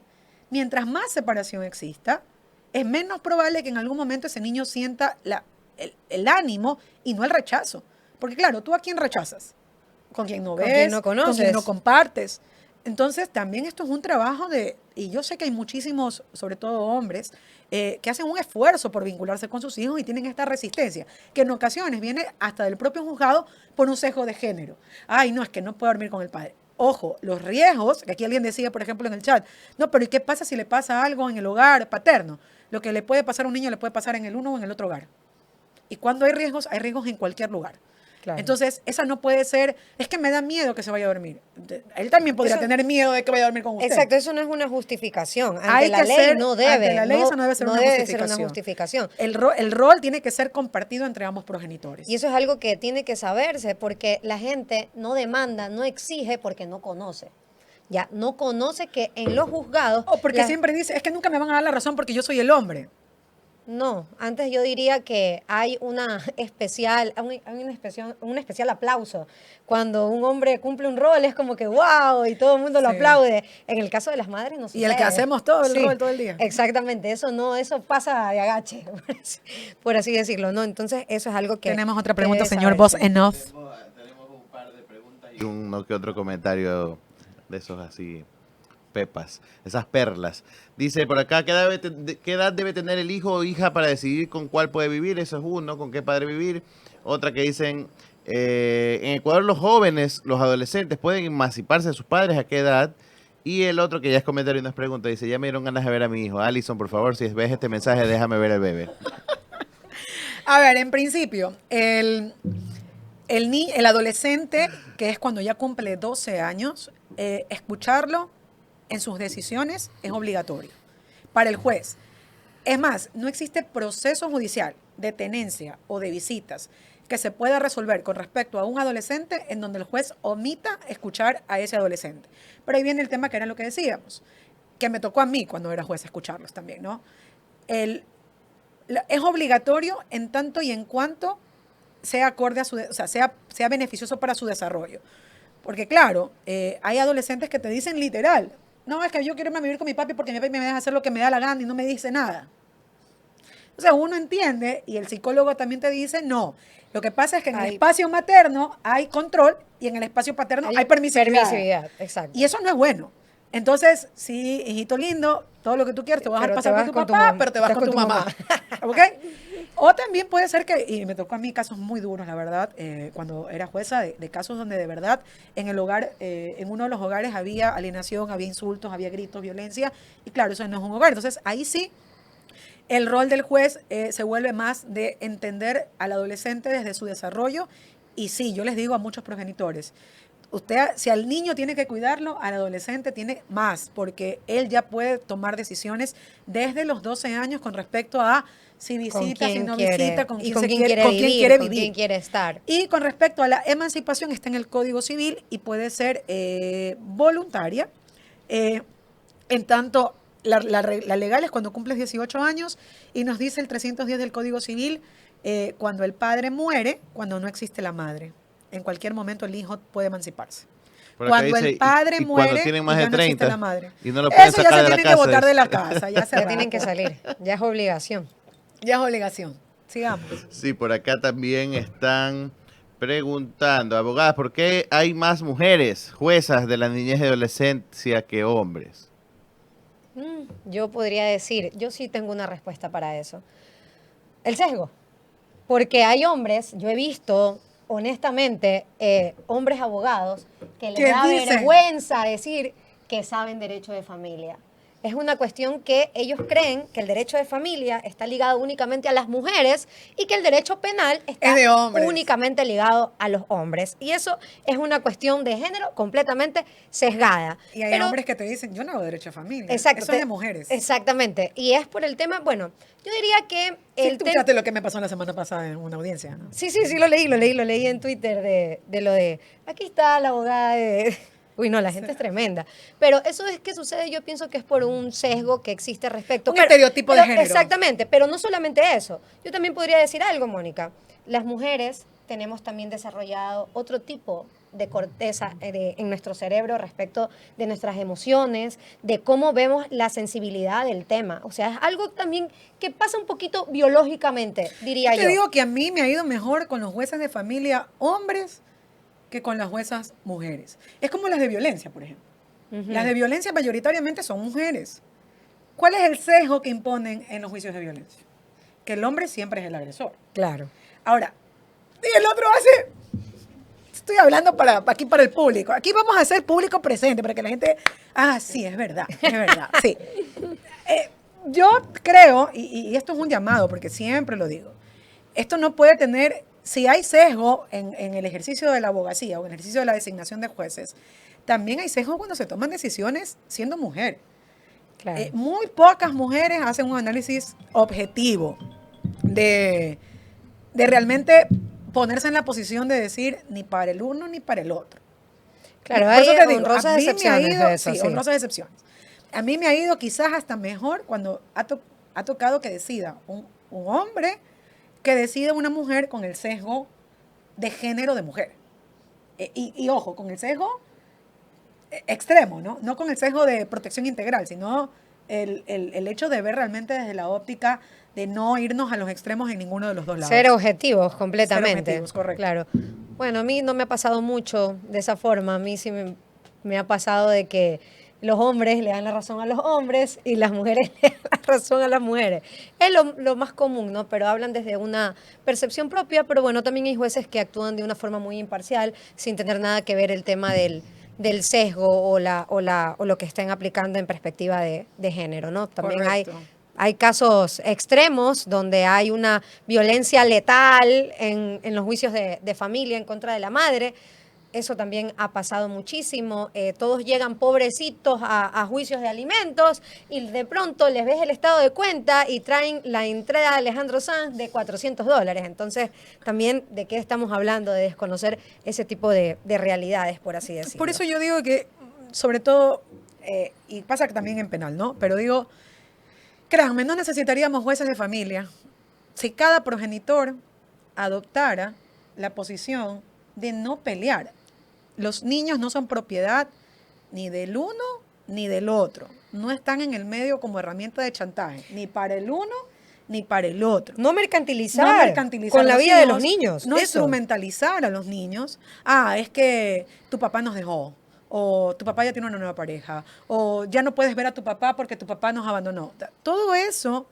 mientras más separación exista, es menos probable que en algún momento ese niño sienta el ánimo y no el rechazo. Porque claro, ¿tú a quién rechazas? Con quien no ves, Con quien no con conoces. quien no compartes. Entonces, también esto es un trabajo y yo sé que hay muchísimos, sobre todo hombres, que hacen un esfuerzo por vincularse con sus hijos y tienen esta resistencia, que en ocasiones viene hasta del propio juzgado por un sesgo de género. Ay, no, es que no puedo dormir con el padre. Ojo, los riesgos, que aquí alguien decía, por ejemplo, en el chat, no, pero ¿y qué pasa si le pasa algo en el hogar paterno? Lo que le puede pasar a un niño le puede pasar en el uno o en el otro hogar. Y cuando hay riesgos en cualquier lugar. Claro. Entonces, esa no puede ser, es que me da miedo que se vaya a dormir. Él también podría tener miedo de que vaya a dormir con usted. Exacto, eso no es una justificación. Ante Hay la que ley ser- no debe. ante la ley eso no debe ser una ser una justificación. El rol tiene que ser compartido entre ambos progenitores. Y eso es algo que tiene que saberse porque la gente no demanda, no exige porque no conoce. Ya, no conoce que en los juzgados... O porque siempre dice, es que nunca me van a dar la razón porque yo soy el hombre. No, antes yo diría que hay una especial aplauso. Cuando un hombre cumple un rol es como que wow y todo el mundo lo Sí. aplaude. En el caso de las madres no Y el que sucede. hacemos todo el Sí, rol todo el día. Exactamente, eso pasa de agache, por así decirlo, ¿no? Entonces eso es algo que... Tenemos otra que pregunta, debe señor Boss saberse. Enough. Tenemos un par de preguntas y uno que otro comentario de esos así, pepas, esas perlas. Dice por acá, ¿qué edad debe tener el hijo o hija para decidir con cuál puede vivir? Eso es uno, con qué padre vivir. Otra que dicen, en Ecuador los jóvenes, los adolescentes, pueden emanciparse de sus padres, ¿a qué edad? Y el otro que ya es comentario y no es pregunta, dice, ya me dieron ganas de ver a mi hijo. Alison, por favor, si ves este mensaje, déjame ver al bebé. A ver, en principio, el adolescente, que es cuando ya cumple 12 años, escucharlo en sus decisiones es obligatorio para el juez. Es más, no existe proceso judicial de tenencia o de visitas que se pueda resolver con respecto a un adolescente en donde el juez omita escuchar a ese adolescente. Pero ahí viene el tema que era lo que decíamos, que me tocó a mí cuando era juez escucharlos también, ¿no? Es obligatorio en tanto y en cuanto sea acorde a sea beneficioso para su desarrollo. Porque claro, hay adolescentes que te dicen literal, no, es que yo quiero irme a vivir con mi papi porque mi papi me deja hacer lo que me da la gana y no me dice nada. O sea, uno entiende y el psicólogo también te dice, no, lo que pasa es que en el espacio materno hay control y en el espacio paterno hay permisividad. Exacto. Y eso no es bueno. Entonces, sí, hijito lindo, todo lo que tú quieras, te vas al pasar con tu papá, pero te vas con tu mamá. ¿Ok? O también puede ser que, y me tocó a mí casos muy duros, la verdad, cuando era jueza, de casos donde de verdad en el hogar, en uno de los hogares había alienación, había insultos, había gritos, violencia, y claro, eso no es un hogar. Entonces ahí sí, el rol del juez se vuelve más de entender al adolescente desde su desarrollo, y sí, yo les digo a muchos progenitores, usted, si al niño tiene que cuidarlo, al adolescente tiene más, porque él ya puede tomar decisiones desde los 12 años con respecto a si visita, si no visita, con quién, con quién quiere con vivir. quién quiere estar. Y con respecto a la emancipación, está en el Código Civil y puede ser voluntaria. En tanto, la legal es cuando cumples 18 años y nos dice el 310 del Código Civil, cuando el padre muere, cuando no existe la madre. En cualquier momento el hijo puede emanciparse. Por acá Cuando dice, el padre y cuando muere, tienen más y de ya no existe 30 la madre. y no lo pueden Eso ya sacar se de la tienen que casa, botar de dice. la casa. Ya tienen que salir, ya es obligación. Ya es obligación. Sigamos. Sí, por acá también están preguntando, abogadas, ¿por qué hay más mujeres juezas de la niñez y adolescencia que hombres? Yo podría decir, yo sí tengo una respuesta para eso. El sesgo. Porque hay hombres, yo he visto, honestamente, hombres abogados que les ¿Qué da dicen? vergüenza decir que saben derecho de familia. Es una cuestión que ellos creen que el derecho de familia está ligado únicamente a las mujeres y que el derecho penal está Es de hombres. únicamente ligado a los hombres. Y eso es una cuestión de género completamente sesgada. Y hay Pero- hombres que te dicen, yo no hago derecho a familia. Exacto. Eso es de mujeres. Exactamente. Y es por el tema, bueno, yo diría que Sí, el tú tema... escuchaste lo que me pasó la semana pasada en una audiencia, ¿no? Sí, lo leí en Twitter de lo de, aquí está la abogada de... Uy, no, la gente es tremenda. Pero eso es que sucede, yo pienso que es por un sesgo que existe respecto. Un estereotipo de género. Exactamente, pero no solamente eso. Yo también podría decir algo, Mónica. Las mujeres tenemos también desarrollado otro tipo de corteza en nuestro cerebro respecto de nuestras emociones, de cómo vemos la sensibilidad del tema. O sea, es algo también que pasa un poquito biológicamente, diría Yo yo. te digo que a mí me ha ido mejor con los jueces de familia hombres que con las juezas mujeres. Es como las de violencia, por ejemplo. Las de violencia mayoritariamente son mujeres. ¿Cuál es el sesgo que imponen en los juicios de violencia? Que el hombre siempre es el agresor. Claro. Ahora, y el otro hace... Estoy hablando aquí para el público. Aquí vamos a hacer público presente para que la gente... Ah, sí, es verdad, sí. Yo creo, y esto es un llamado, porque siempre lo digo, esto no puede tener... Si hay sesgo en el ejercicio de la abogacía o en el ejercicio de la designación de jueces, también hay sesgo cuando se toman decisiones siendo mujer. Claro. Muy pocas mujeres hacen un análisis objetivo de realmente ponerse en la posición de decir ni para el uno ni para el otro. Claro, Por hay eso te digo, honrosas a mí me ha excepciones ido, de eso, sí, sí. honrosas excepciones. A mí me ha ido quizás hasta mejor cuando ha tocado que decida un hombre que decida una mujer con el sesgo de género de mujer. Y ojo, con el sesgo extremo, ¿no? No con el sesgo de protección integral, sino el hecho de ver realmente desde la óptica de no irnos a los extremos en ninguno de los dos lados. Ser objetivos completamente. Ser objetivos, correcto. Claro. Bueno, a mí no me ha pasado mucho de esa forma. A mí sí me ha pasado de que los hombres le dan la razón a los hombres y las mujeres le dan la razón a las mujeres. Es lo más común, ¿no? Pero hablan desde una percepción propia, pero bueno, también hay jueces que actúan de una forma muy imparcial, sin tener nada que ver el tema del sesgo o lo que estén aplicando en perspectiva de género, ¿no? También Correcto. hay casos extremos donde hay una violencia letal en los juicios de familia en contra de la madre. Eso también ha pasado muchísimo. Todos llegan pobrecitos a juicios de alimentos y de pronto les ves el estado de cuenta y traen la entrada de Alejandro Sanz de $400. Entonces, también, ¿de qué estamos hablando? De desconocer ese tipo de realidades, por así decirlo. Por eso yo digo que, sobre todo, y pasa también en penal, ¿no? Pero digo, créanme, no necesitaríamos jueces de familia si cada progenitor adoptara la posición de no pelear. Los niños no son propiedad ni del uno ni del otro. No están en el medio como herramienta de chantaje, ni para el uno ni para el otro. No mercantilizar, No mercantilizar con la a vida de los niños. No eso. instrumentalizar a los niños. Ah, es que tu papá nos dejó. O tu papá ya tiene una nueva pareja. O ya no puedes ver a tu papá porque tu papá nos abandonó. Todo eso,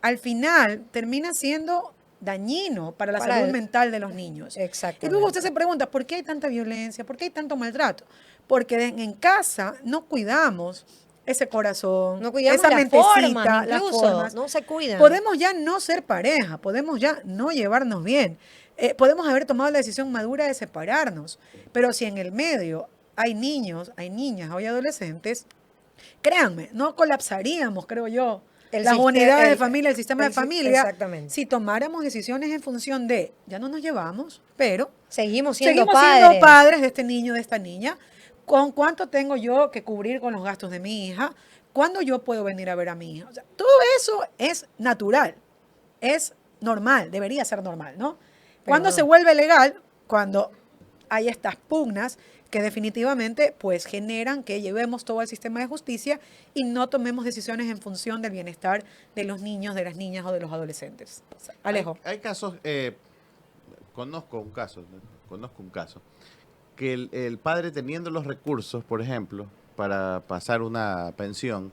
al final, termina siendo dañino para la Para salud el- mental de los niños. Y Exactamente. luego usted se pregunta, ¿por qué hay tanta violencia? ¿Por qué hay tanto maltrato? Porque en casa no cuidamos ese corazón, No cuidamos esa las mentecita, formas, las incluso, formas. no se cuidan. Podemos ya no ser pareja, podemos ya no llevarnos bien, podemos haber tomado la decisión madura de separarnos, pero si en el medio hay niños, hay niñas, hay adolescentes, créanme, no colapsaríamos, creo yo, El las siste- unidades de el- familia, el sistema de el si- familia, exactamente. si tomáramos decisiones en función de, ya no nos llevamos, pero Seguimos siendo seguimos padres. siendo padres de este niño, de esta niña, con cuánto tengo yo que cubrir con los gastos de mi hija, cuándo yo puedo venir a ver a mi hija. O sea, todo eso es natural, es normal, debería ser normal, ¿no? Cuando no. se vuelve legal, cuando hay estas pugnas que definitivamente pues generan que llevemos todo el sistema de justicia y no tomemos decisiones en función del bienestar de los niños, de las niñas o de los adolescentes. Alejo. Hay casos, conozco un caso, que el padre teniendo los recursos, por ejemplo, para pasar una pensión,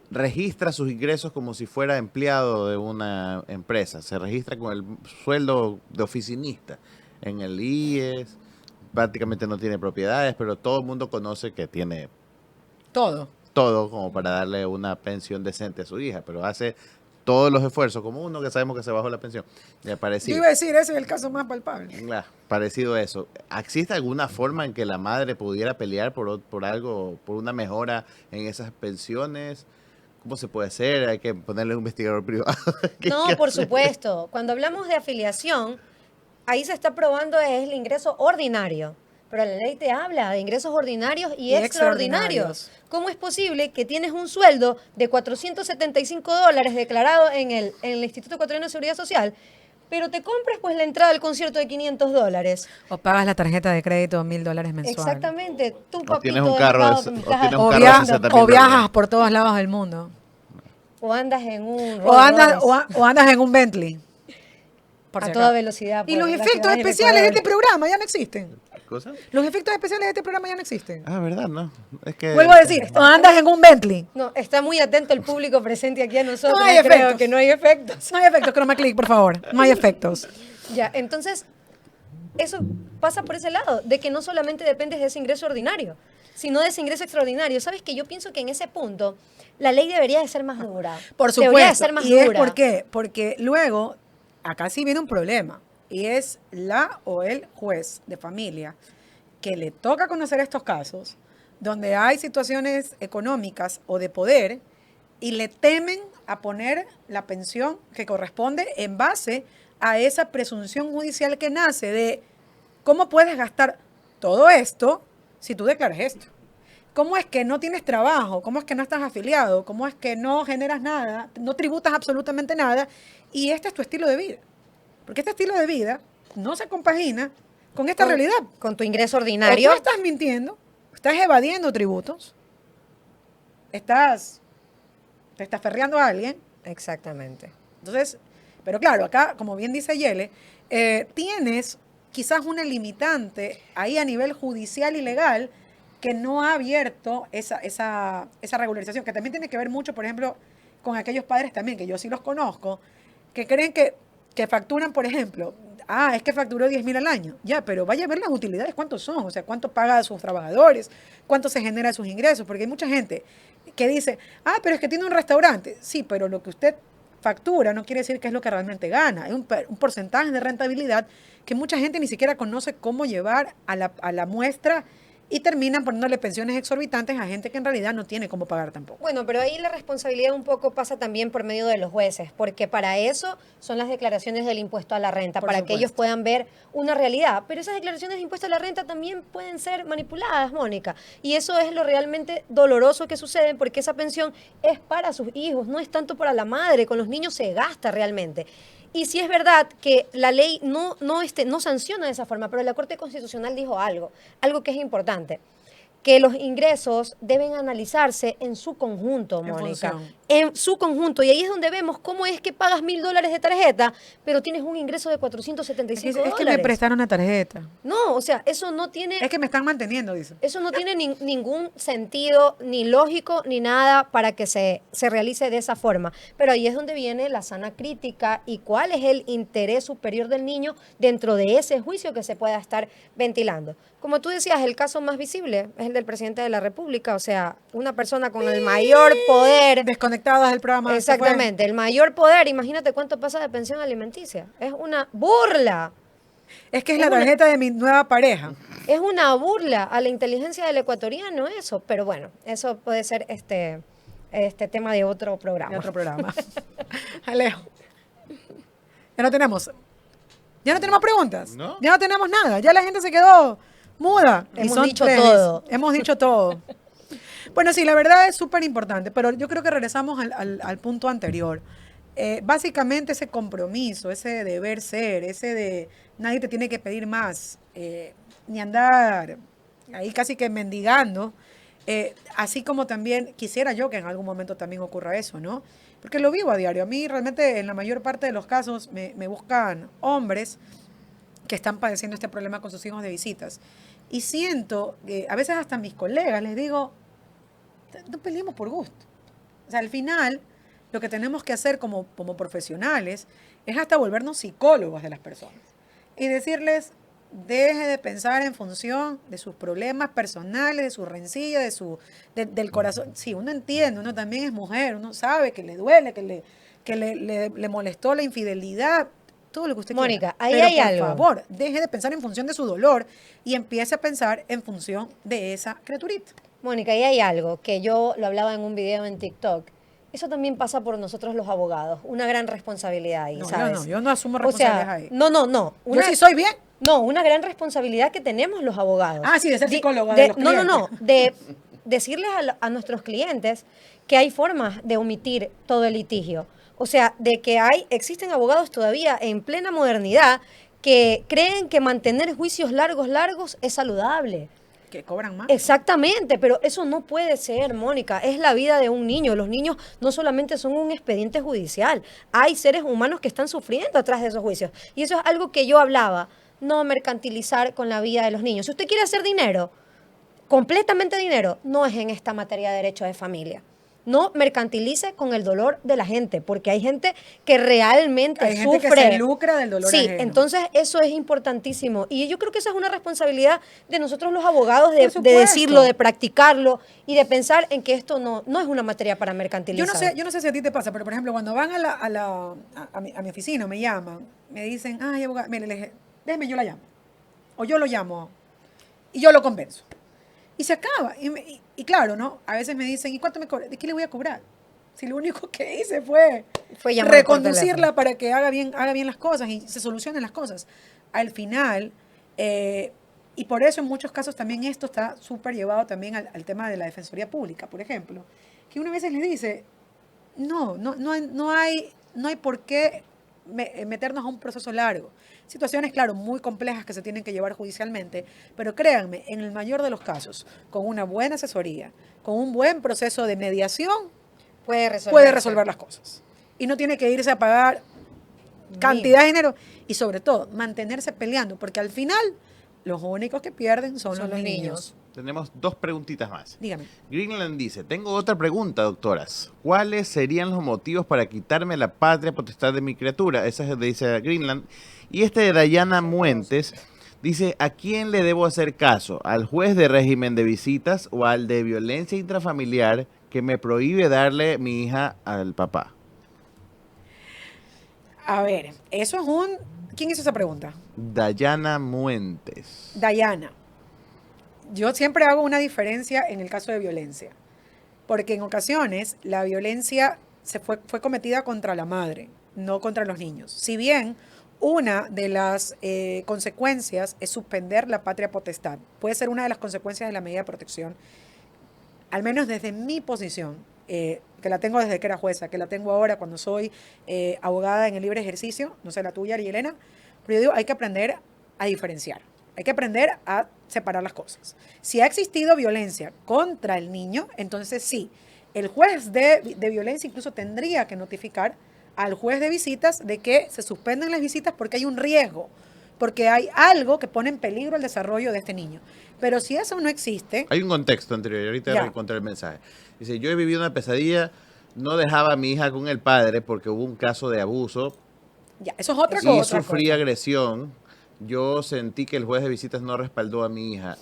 registra sus ingresos como si fuera empleado de una empresa. Se registra con el sueldo de oficinista en el IES. Prácticamente no tiene propiedades, pero todo el mundo conoce que tiene Todo. todo como para darle una pensión decente a su hija, pero hace todos los esfuerzos, como uno que sabemos que se bajó la pensión. Ya Yo parecido. iba a decir, ese es el caso más palpable. Parecido a eso. ¿Existe alguna forma en que la madre pudiera pelear por algo, por una mejora en esas pensiones? ¿Cómo se puede hacer? Hay que ponerle un investigador privado. ¿Qué No, hay que por hacer? supuesto. Cuando hablamos de afiliación, ahí se está probando es el ingreso ordinario. Pero la ley te habla de ingresos ordinarios y extraordinarios. ¿Cómo es posible que tienes un sueldo de $475 declarado en el Instituto Ecuatoriano de Seguridad Social, pero te compres pues la entrada al concierto de $500? O pagas la tarjeta de crédito $1,000 mensual. Exactamente. Tu O papito tienes un carro desvelado de- que me o estás tienes un O, carro de via- 60.000 o viajas dólares. por todos lados del mundo. o andas en un O andas, Rolls Royce o andas en un Bentley. Por a si toda acaso. velocidad. Y por los las efectos ciudades del especiales de este Ecuador. programa ya no existen. ¿Cosa? Los efectos especiales de este programa ya no existen. Ah, ¿verdad? No. Es que Vuelvo a decir, o andas en un Bentley. No, está muy atento el público presente aquí a nosotros. No hay creo efectos. que no hay efectos. No hay efectos, Chroma Click, por favor. No hay efectos. Ya, entonces, eso pasa por ese lado, de que no solamente dependes de ese ingreso ordinario, sino de ese ingreso extraordinario. ¿Sabes qué? Yo pienso que en ese punto la ley debería de ser más dura. Por Debería de supuesto. ser más ¿Y es dura. por qué? Porque luego, acá sí viene un problema. Y es la o el juez de familia que le toca conocer estos casos donde hay situaciones económicas o de poder y le temen a poner la pensión que corresponde en base a esa presunción judicial que nace de cómo puedes gastar todo esto si tú declaras esto. ¿Cómo es que no tienes trabajo? ¿Cómo es que no estás afiliado? ¿Cómo es que no generas nada? No tributas absolutamente nada. Y este es tu estilo de vida. Porque este estilo de vida no se compagina con esta realidad. Con tu ingreso O ordinario. tú estás mintiendo, estás evadiendo tributos, te estás ferreando a alguien. Exactamente. Entonces, pero claro, acá, como bien dice Yele, tienes quizás una limitante ahí a nivel judicial y legal que no ha abierto esa regularización, que también tiene que ver mucho, por ejemplo, con aquellos padres también, que yo sí los conozco, que creen que facturan, por ejemplo, es que facturó 10.000 al año. Ya, pero vaya a ver las utilidades, cuántos son, o sea, cuánto paga a sus trabajadores, cuánto se genera de sus ingresos, porque hay mucha gente que dice, pero es que tiene un restaurante. Sí, pero lo que usted factura no quiere decir que es lo que realmente gana. Es un porcentaje de rentabilidad que mucha gente ni siquiera conoce cómo llevar a la muestra y terminan poniéndole pensiones exorbitantes a gente que en realidad no tiene cómo pagar tampoco. Bueno, pero ahí la responsabilidad un poco pasa también por medio de los jueces, porque para eso son las declaraciones del impuesto a la renta, Por para que supuesto. ellos puedan ver una realidad. Pero esas declaraciones de impuesto a la renta también pueden ser manipuladas, Mónica. Y eso es lo realmente doloroso que sucede, porque esa pensión es para sus hijos, no es tanto para la madre. Con los niños se gasta realmente. Y sí es verdad que la ley no sanciona de esa forma, pero la Corte Constitucional dijo algo que es importante. que los ingresos deben analizarse en su conjunto, En Mónica. función. En su conjunto. Y ahí es donde vemos cómo es que pagas $1.000 de tarjeta, pero tienes un ingreso de Es 475 que, es que me dólares. prestaron una tarjeta. No, o sea, eso no tiene... Es que me están manteniendo, dice. Eso no tiene ningún sentido, ni lógico, ni nada para que se realice de esa forma. Pero ahí es donde viene la sana crítica y cuál es el interés superior del niño dentro de ese juicio que se pueda estar ventilando. Como tú decías, el caso más visible es el del presidente de la República, o sea, una persona con el mayor poder. Desconectadas del programa. se fue. Exactamente, el mayor poder. Imagínate cuánto pasa de pensión alimenticia. Es una burla. Es que es la tarjeta de mi nueva pareja. Es una burla a la inteligencia del ecuatoriano eso, pero bueno, eso puede ser este tema de otro programa. De otro programa. Alejo. Ya no tenemos. Ya no tenemos preguntas. ¿No? Ya no tenemos nada. Ya la gente se quedó muda. Y Hemos son dicho 3. todo. Hemos dicho todo. Bueno, sí, la verdad es súper importante, pero yo creo que regresamos al punto anterior. Básicamente ese compromiso, ese deber ser, ese de nadie te tiene que pedir más, ni andar ahí casi que mendigando, así como también quisiera yo que en algún momento también ocurra eso, ¿no? Porque lo vivo a diario. A mí realmente en la mayor parte de los casos me buscan hombres que están padeciendo este problema con sus hijos de visitas. Y siento que a veces hasta a mis colegas les digo, no peleemos por gusto. O sea, al final, lo que tenemos que hacer como profesionales es hasta volvernos psicólogos de las personas. Y decirles, deje de pensar en función de sus problemas personales, de su rencilla, del corazón. Sí, uno entiende, uno también es mujer, uno sabe que le duele, que le molestó la infidelidad, todo lo que usted Mónica, quiera. ahí Pero hay por algo. favor, deje de pensar en función de su dolor y empiece a pensar en función de esa criaturita. Mónica, y hay algo que yo lo hablaba en un video en TikTok. Eso también pasa por nosotros los abogados, una gran responsabilidad ahí, No, ¿sabes? yo no asumo O sea, responsabilidades ahí. no. Yo sí soy bien. No, una gran responsabilidad que tenemos los abogados. Ah, sí, de ser psicóloga de los No, clientes. de decirles a nuestros clientes que hay formas de omitir todo el litigio. O sea, de que existen abogados todavía en plena modernidad que creen que mantener juicios largos es saludable. Que cobran más. Exactamente, pero eso no puede ser, Mónica. Es la vida de un niño. Los niños no solamente son un expediente judicial. Hay seres humanos que están sufriendo atrás de esos juicios. Y eso es algo que yo hablaba. No mercantilizar con la vida de los niños. Si usted quiere hacer dinero, completamente dinero, no es en esta materia de derecho de familia. No mercantilice con el dolor de la gente, porque hay gente que realmente Hay sufre. gente que se lucra del dolor Sí, ajeno. entonces eso es importantísimo. Y yo creo que esa es una responsabilidad de nosotros los abogados Por de supuesto. decirlo, de practicarlo y de pensar en que esto no es una materia para mercantilizar. Yo no sé si a ti te pasa, pero por ejemplo, cuando van a mi oficina, me llaman, me dicen, ay, abogada, mire, le dije, déjeme, yo la llamo. O yo lo llamo y yo lo convenzo. Y se acaba. Y claro, ¿no? A veces me dicen, ¿y cuánto me cobra? ¿De qué le voy a cobrar? Si lo único que hice fue llamar por reconducirla teléfono. para que haga bien las cosas y se solucionen las cosas. Al final, y por eso en muchos casos también esto está súper llevado también al tema de la Defensoría Pública, por ejemplo, que uno a veces le dice, no hay por qué meternos a un proceso largo. Situaciones, claro, muy complejas que se tienen que llevar judicialmente, pero créanme, en el mayor de los casos, con una buena asesoría, con un buen proceso de mediación, puede resolver las cosas. Y no tiene que irse a pagar cantidad de dinero y sobre todo mantenerse peleando, porque al final los únicos que pierden son los niños. Tenemos 2 preguntitas más. Dígame. Greenland dice, tengo otra pregunta, doctoras. ¿Cuáles serían los motivos para quitarme la patria potestad de mi criatura? Esa es dice Greenland. Y este de Dayana Muentes dice, ¿a quién le debo hacer caso? ¿Al juez de régimen de visitas o al de violencia intrafamiliar que me prohíbe darle mi hija al papá? A ver, eso es un... ¿Quién hizo esa pregunta? Dayana Muentes. Dayana. Yo siempre hago una diferencia en el caso de violencia, porque en ocasiones la violencia fue cometida contra la madre, no contra los niños. Si bien una de las consecuencias es suspender la patria potestad, puede ser una de las consecuencias de la medida de protección, al menos desde mi posición, que la tengo desde que era jueza, que la tengo ahora cuando soy abogada en el libre ejercicio, no sé la tuya, Elena, pero yo digo, hay que aprender a diferenciar. Hay que aprender a separar las cosas. Si ha existido violencia contra el niño, entonces sí, el juez de violencia incluso tendría que notificar al juez de visitas de que se suspenden las visitas porque hay un riesgo, porque hay algo que pone en peligro el desarrollo de este niño. Pero si eso no existe... Hay un contexto anterior, y ahorita Ya. encontré el mensaje. Dice, yo he vivido una pesadilla, no dejaba a mi hija con el padre porque hubo un caso de abuso Ya, eso es otra y cosa. sufrí agresión. Yo sentí que el juez de visitas no respaldó a mi hija.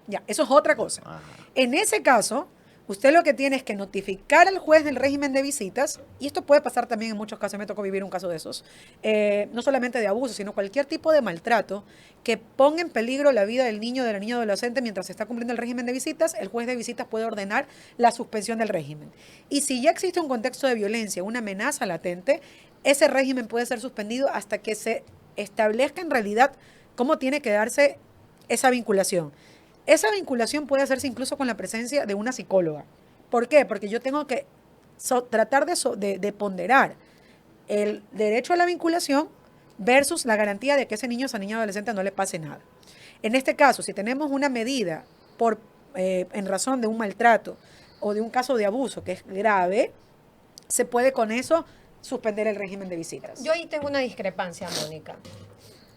Ya, eso es otra cosa. Ajá. En ese caso, usted lo que tiene es que notificar al juez del régimen de visitas, y esto puede pasar también en muchos casos, me tocó vivir un caso de esos, no solamente de abuso, sino cualquier tipo de maltrato que ponga en peligro la vida del niño o de la niña adolescente mientras se está cumpliendo el régimen de visitas, el juez de visitas puede ordenar la suspensión del régimen. Y si ya existe un contexto de violencia, una amenaza latente, ese régimen puede ser suspendido hasta que se establezca en realidad cómo tiene que darse esa vinculación. Esa vinculación puede hacerse incluso con la presencia de una psicóloga. ¿Por qué? Porque yo tengo que tratar de ponderar el derecho a la vinculación versus la garantía de que ese niño o esa niña adolescente no le pase nada. En este caso, si tenemos una medida en razón de un maltrato o de un caso de abuso que es grave, se puede con eso suspender el régimen de visitas. Yo ahí tengo una discrepancia, Mónica.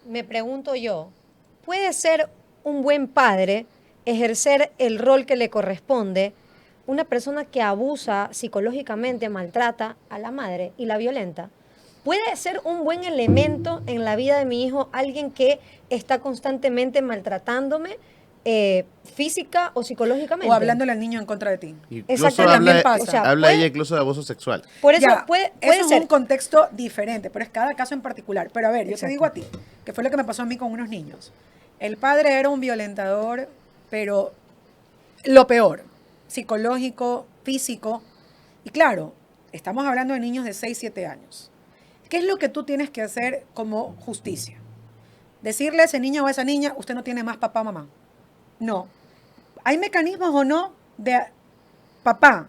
Me pregunto yo, ¿puede ser un buen padre ejercer el rol que le corresponde una persona que abusa psicológicamente, maltrata a la madre y la violenta? ¿Puede ser un buen elemento en la vida de mi hijo alguien que está constantemente maltratándome física o psicológicamente? O hablándole al niño en contra de ti. Incluso Exactamente. habla, También pasa. O sea, habla puede- ella incluso de abuso sexual. Por eso Ya, puede eso ser. es un contexto diferente, pero es cada caso en particular. Pero a ver, yo te Exacto. digo a ti, que fue lo que me pasó a mí con unos niños. El padre era un violentador, pero lo peor, psicológico, físico. Y claro, estamos hablando de niños de 6, 7 años. ¿Qué es lo que tú tienes que hacer como justicia? Decirle a ese niño o a esa niña, usted no tiene más papá, mamá. No. ¿Hay mecanismos o no de papá?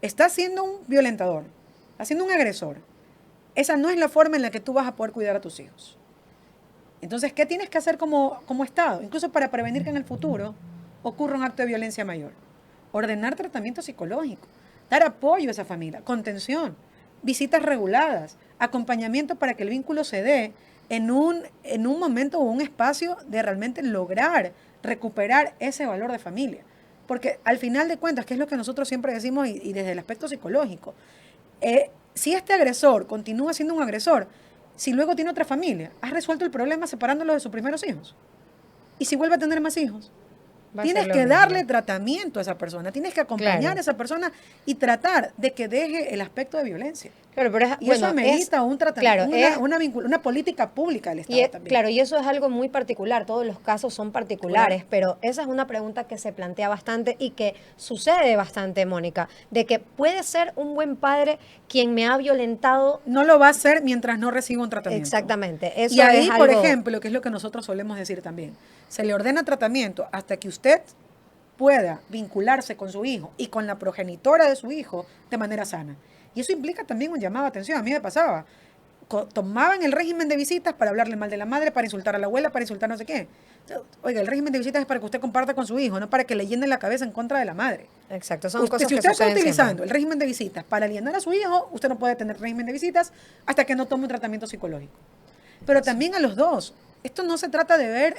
Está siendo un violentador, está siendo un agresor. Esa no es la forma en la que tú vas a poder cuidar a tus hijos. Entonces, ¿qué tienes que hacer como Estado? Incluso para prevenir que en el futuro ocurra un acto de violencia mayor. Ordenar tratamiento psicológico, dar apoyo a esa familia, contención, visitas reguladas, acompañamiento para que el vínculo se dé en un momento o un espacio de realmente lograr recuperar ese valor de familia. Porque al final de cuentas, que es lo que nosotros siempre decimos y desde el aspecto psicológico, si este agresor continúa siendo un agresor, si luego tiene otra familia, has resuelto el problema separándolo de sus primeros hijos. Y si vuelve a tener más hijos, Va a tienes ser lo que mismo. darle tratamiento a esa persona, tienes que acompañar Claro. a esa persona y tratar de que deje el aspecto de violencia. Claro, pero Y eso amerita un tratamiento, claro, una política pública del Estado y también. claro, y eso es algo muy particular, todos los casos son particulares, pero esa es una pregunta que se plantea bastante y que sucede bastante, Mónica, de que puede ser un buen padre quien me ha violentado. No lo va a hacer mientras no reciba un tratamiento. Exactamente. Eso Y ahí, es por algo- ejemplo, que es lo que nosotros solemos decir también, se le ordena tratamiento hasta que usted pueda vincularse con su hijo y con la progenitora de su hijo de manera sana. Y eso implica también un llamado a atención. A mí me pasaba. Tomaban el régimen de visitas para hablarle mal de la madre, para insultar a la abuela, para insultar no sé qué. Oiga, el régimen de visitas es para que usted comparta con su hijo, no para que le llenen la cabeza en contra de la madre. Exacto, son Usted, cosas si que usted está suceden utilizando siempre. el régimen de visitas para alienar a su hijo, usted no puede tener régimen de visitas hasta que no tome un tratamiento psicológico. Pero también a los dos. Esto no se trata de ver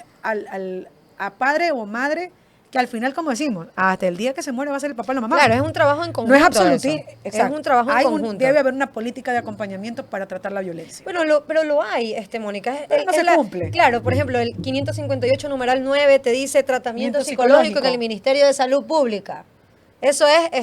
a padre o madre que al final, como decimos, hasta el día que se muere va a ser el papá o la mamá. Claro, es un trabajo en conjunto. No es absoluto. Es un trabajo en conjunto. Debe haber una política de acompañamiento para tratar la violencia. Bueno, pero lo hay, Mónica. Pero no se cumple. Claro, por ejemplo, el 558 numeral 9 te dice tratamiento Tratamiento psicológico psicológico. en el Ministerio de Salud Pública. Eso es,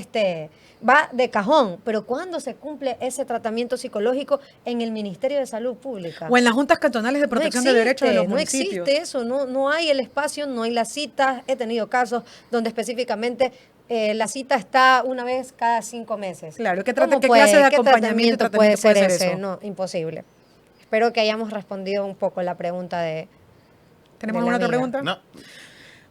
va de cajón. Pero ¿cuándo se cumple ese tratamiento psicológico en el Ministerio de Salud Pública? O en las juntas cantonales de protección de derechos de los no municipios. existe eso, no hay el espacio, no hay las citas. He tenido casos donde específicamente la cita está una vez cada 5 meses. Claro, ¿qué ¿Cómo clase de ¿qué acompañamiento y puede ser tratamiento puede ser ese? eso? No, imposible. Espero que hayamos respondido un poco la pregunta de... ¿Tenemos de la alguna otra amiga. pregunta? No.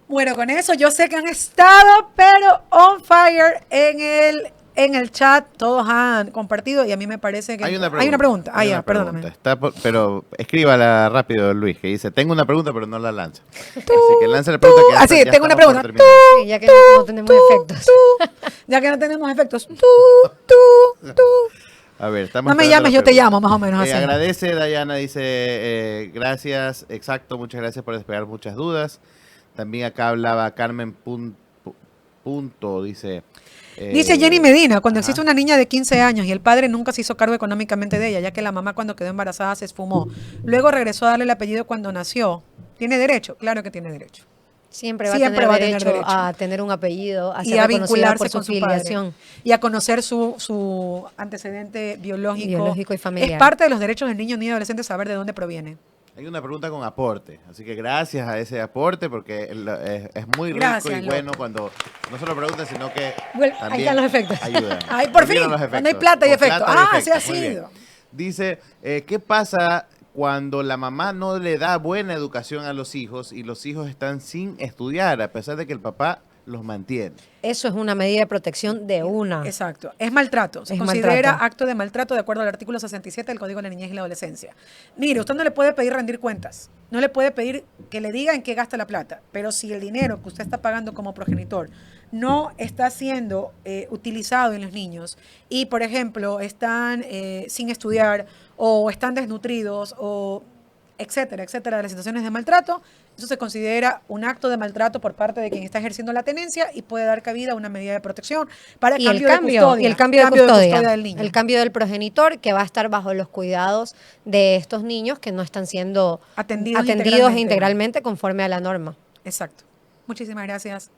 Bueno, con eso yo sé que han estado, pero on fire en el en el chat todos han compartido y a mí me parece que... Hay una pregunta. Hay Ya, una perdóname. pregunta. Pero escríbala rápido, Luis, que dice, tengo una pregunta, pero no la lanza. Así que lanza la pregunta. Que Así, ya tengo una estamos por pregunta. terminar. Sí, ya que no tenemos efectos. Ya que no tenemos efectos. A ver, estamos No me esperando llames, la yo te pregunta. llamo, más o menos así. Agradece, Dayana, dice, gracias, exacto, muchas gracias por despejar muchas dudas. También acá hablaba Carmen Punto, dice... Dice Jenny Medina, cuando ajá. existe una niña de 15 años y el padre nunca se hizo cargo económicamente de ella, ya que la mamá cuando quedó embarazada se esfumó. Luego regresó a darle el apellido cuando nació. ¿Tiene derecho? Claro que tiene derecho. Siempre va Siempre a tener derecho derecho. a tener un apellido, a Y ser a reconocida vincularse por su con su padre. filiación. Y a conocer su antecedente biológico. Y familiar. Es parte de los derechos del niño, niña y adolescente saber de dónde proviene. Hay una pregunta con aporte, así que gracias a ese aporte porque es muy rico Gracias, y loco. bueno cuando no solo preguntan, sino que Bueno, ahí también están los efectos. ayudan. Ay, por Volvieron fin, los cuando hay efectos. plata y Con efectos. plata y Se ha efectos, muy bien. sido. Dice, ¿qué pasa cuando la mamá no le da buena educación a los hijos y los hijos están sin estudiar a pesar de que el papá los mantiene? Eso es una medida de protección de una. Exacto. Es maltrato. Se Es considera maltrato. acto de maltrato de acuerdo al artículo 67 del Código de la Niñez y la Adolescencia. Mire, usted no le puede pedir rendir cuentas. No le puede pedir que le diga en qué gasta la plata. Pero si el dinero que usted está pagando como progenitor no está siendo utilizado en los niños y, por ejemplo, están sin estudiar o están desnutridos o etcétera, etcétera, de las situaciones de maltrato, eso se considera un acto de maltrato por parte de quien está ejerciendo la tenencia y puede dar cabida a una medida de protección para Y el de cambio, custodia, y el cambio de custodia, del niño. el cambio del progenitor que va a estar bajo los cuidados de estos niños que no están siendo Atendidos integralmente conforme a la norma. Exacto. Muchísimas gracias,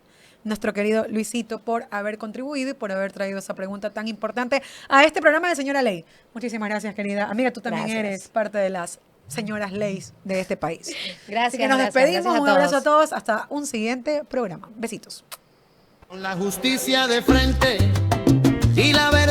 nuestro querido Luisito, por haber contribuido y por haber traído esa pregunta tan importante a este programa de Señora Ley. Muchísimas gracias, querida amiga. Tú también Gracias. eres parte de las señoras leyes de este país. Gracias. Así que nos gracias, despedimos. gracias Un abrazo a todos. Hasta un siguiente programa. Besitos. Con la justicia de frente y la verdad.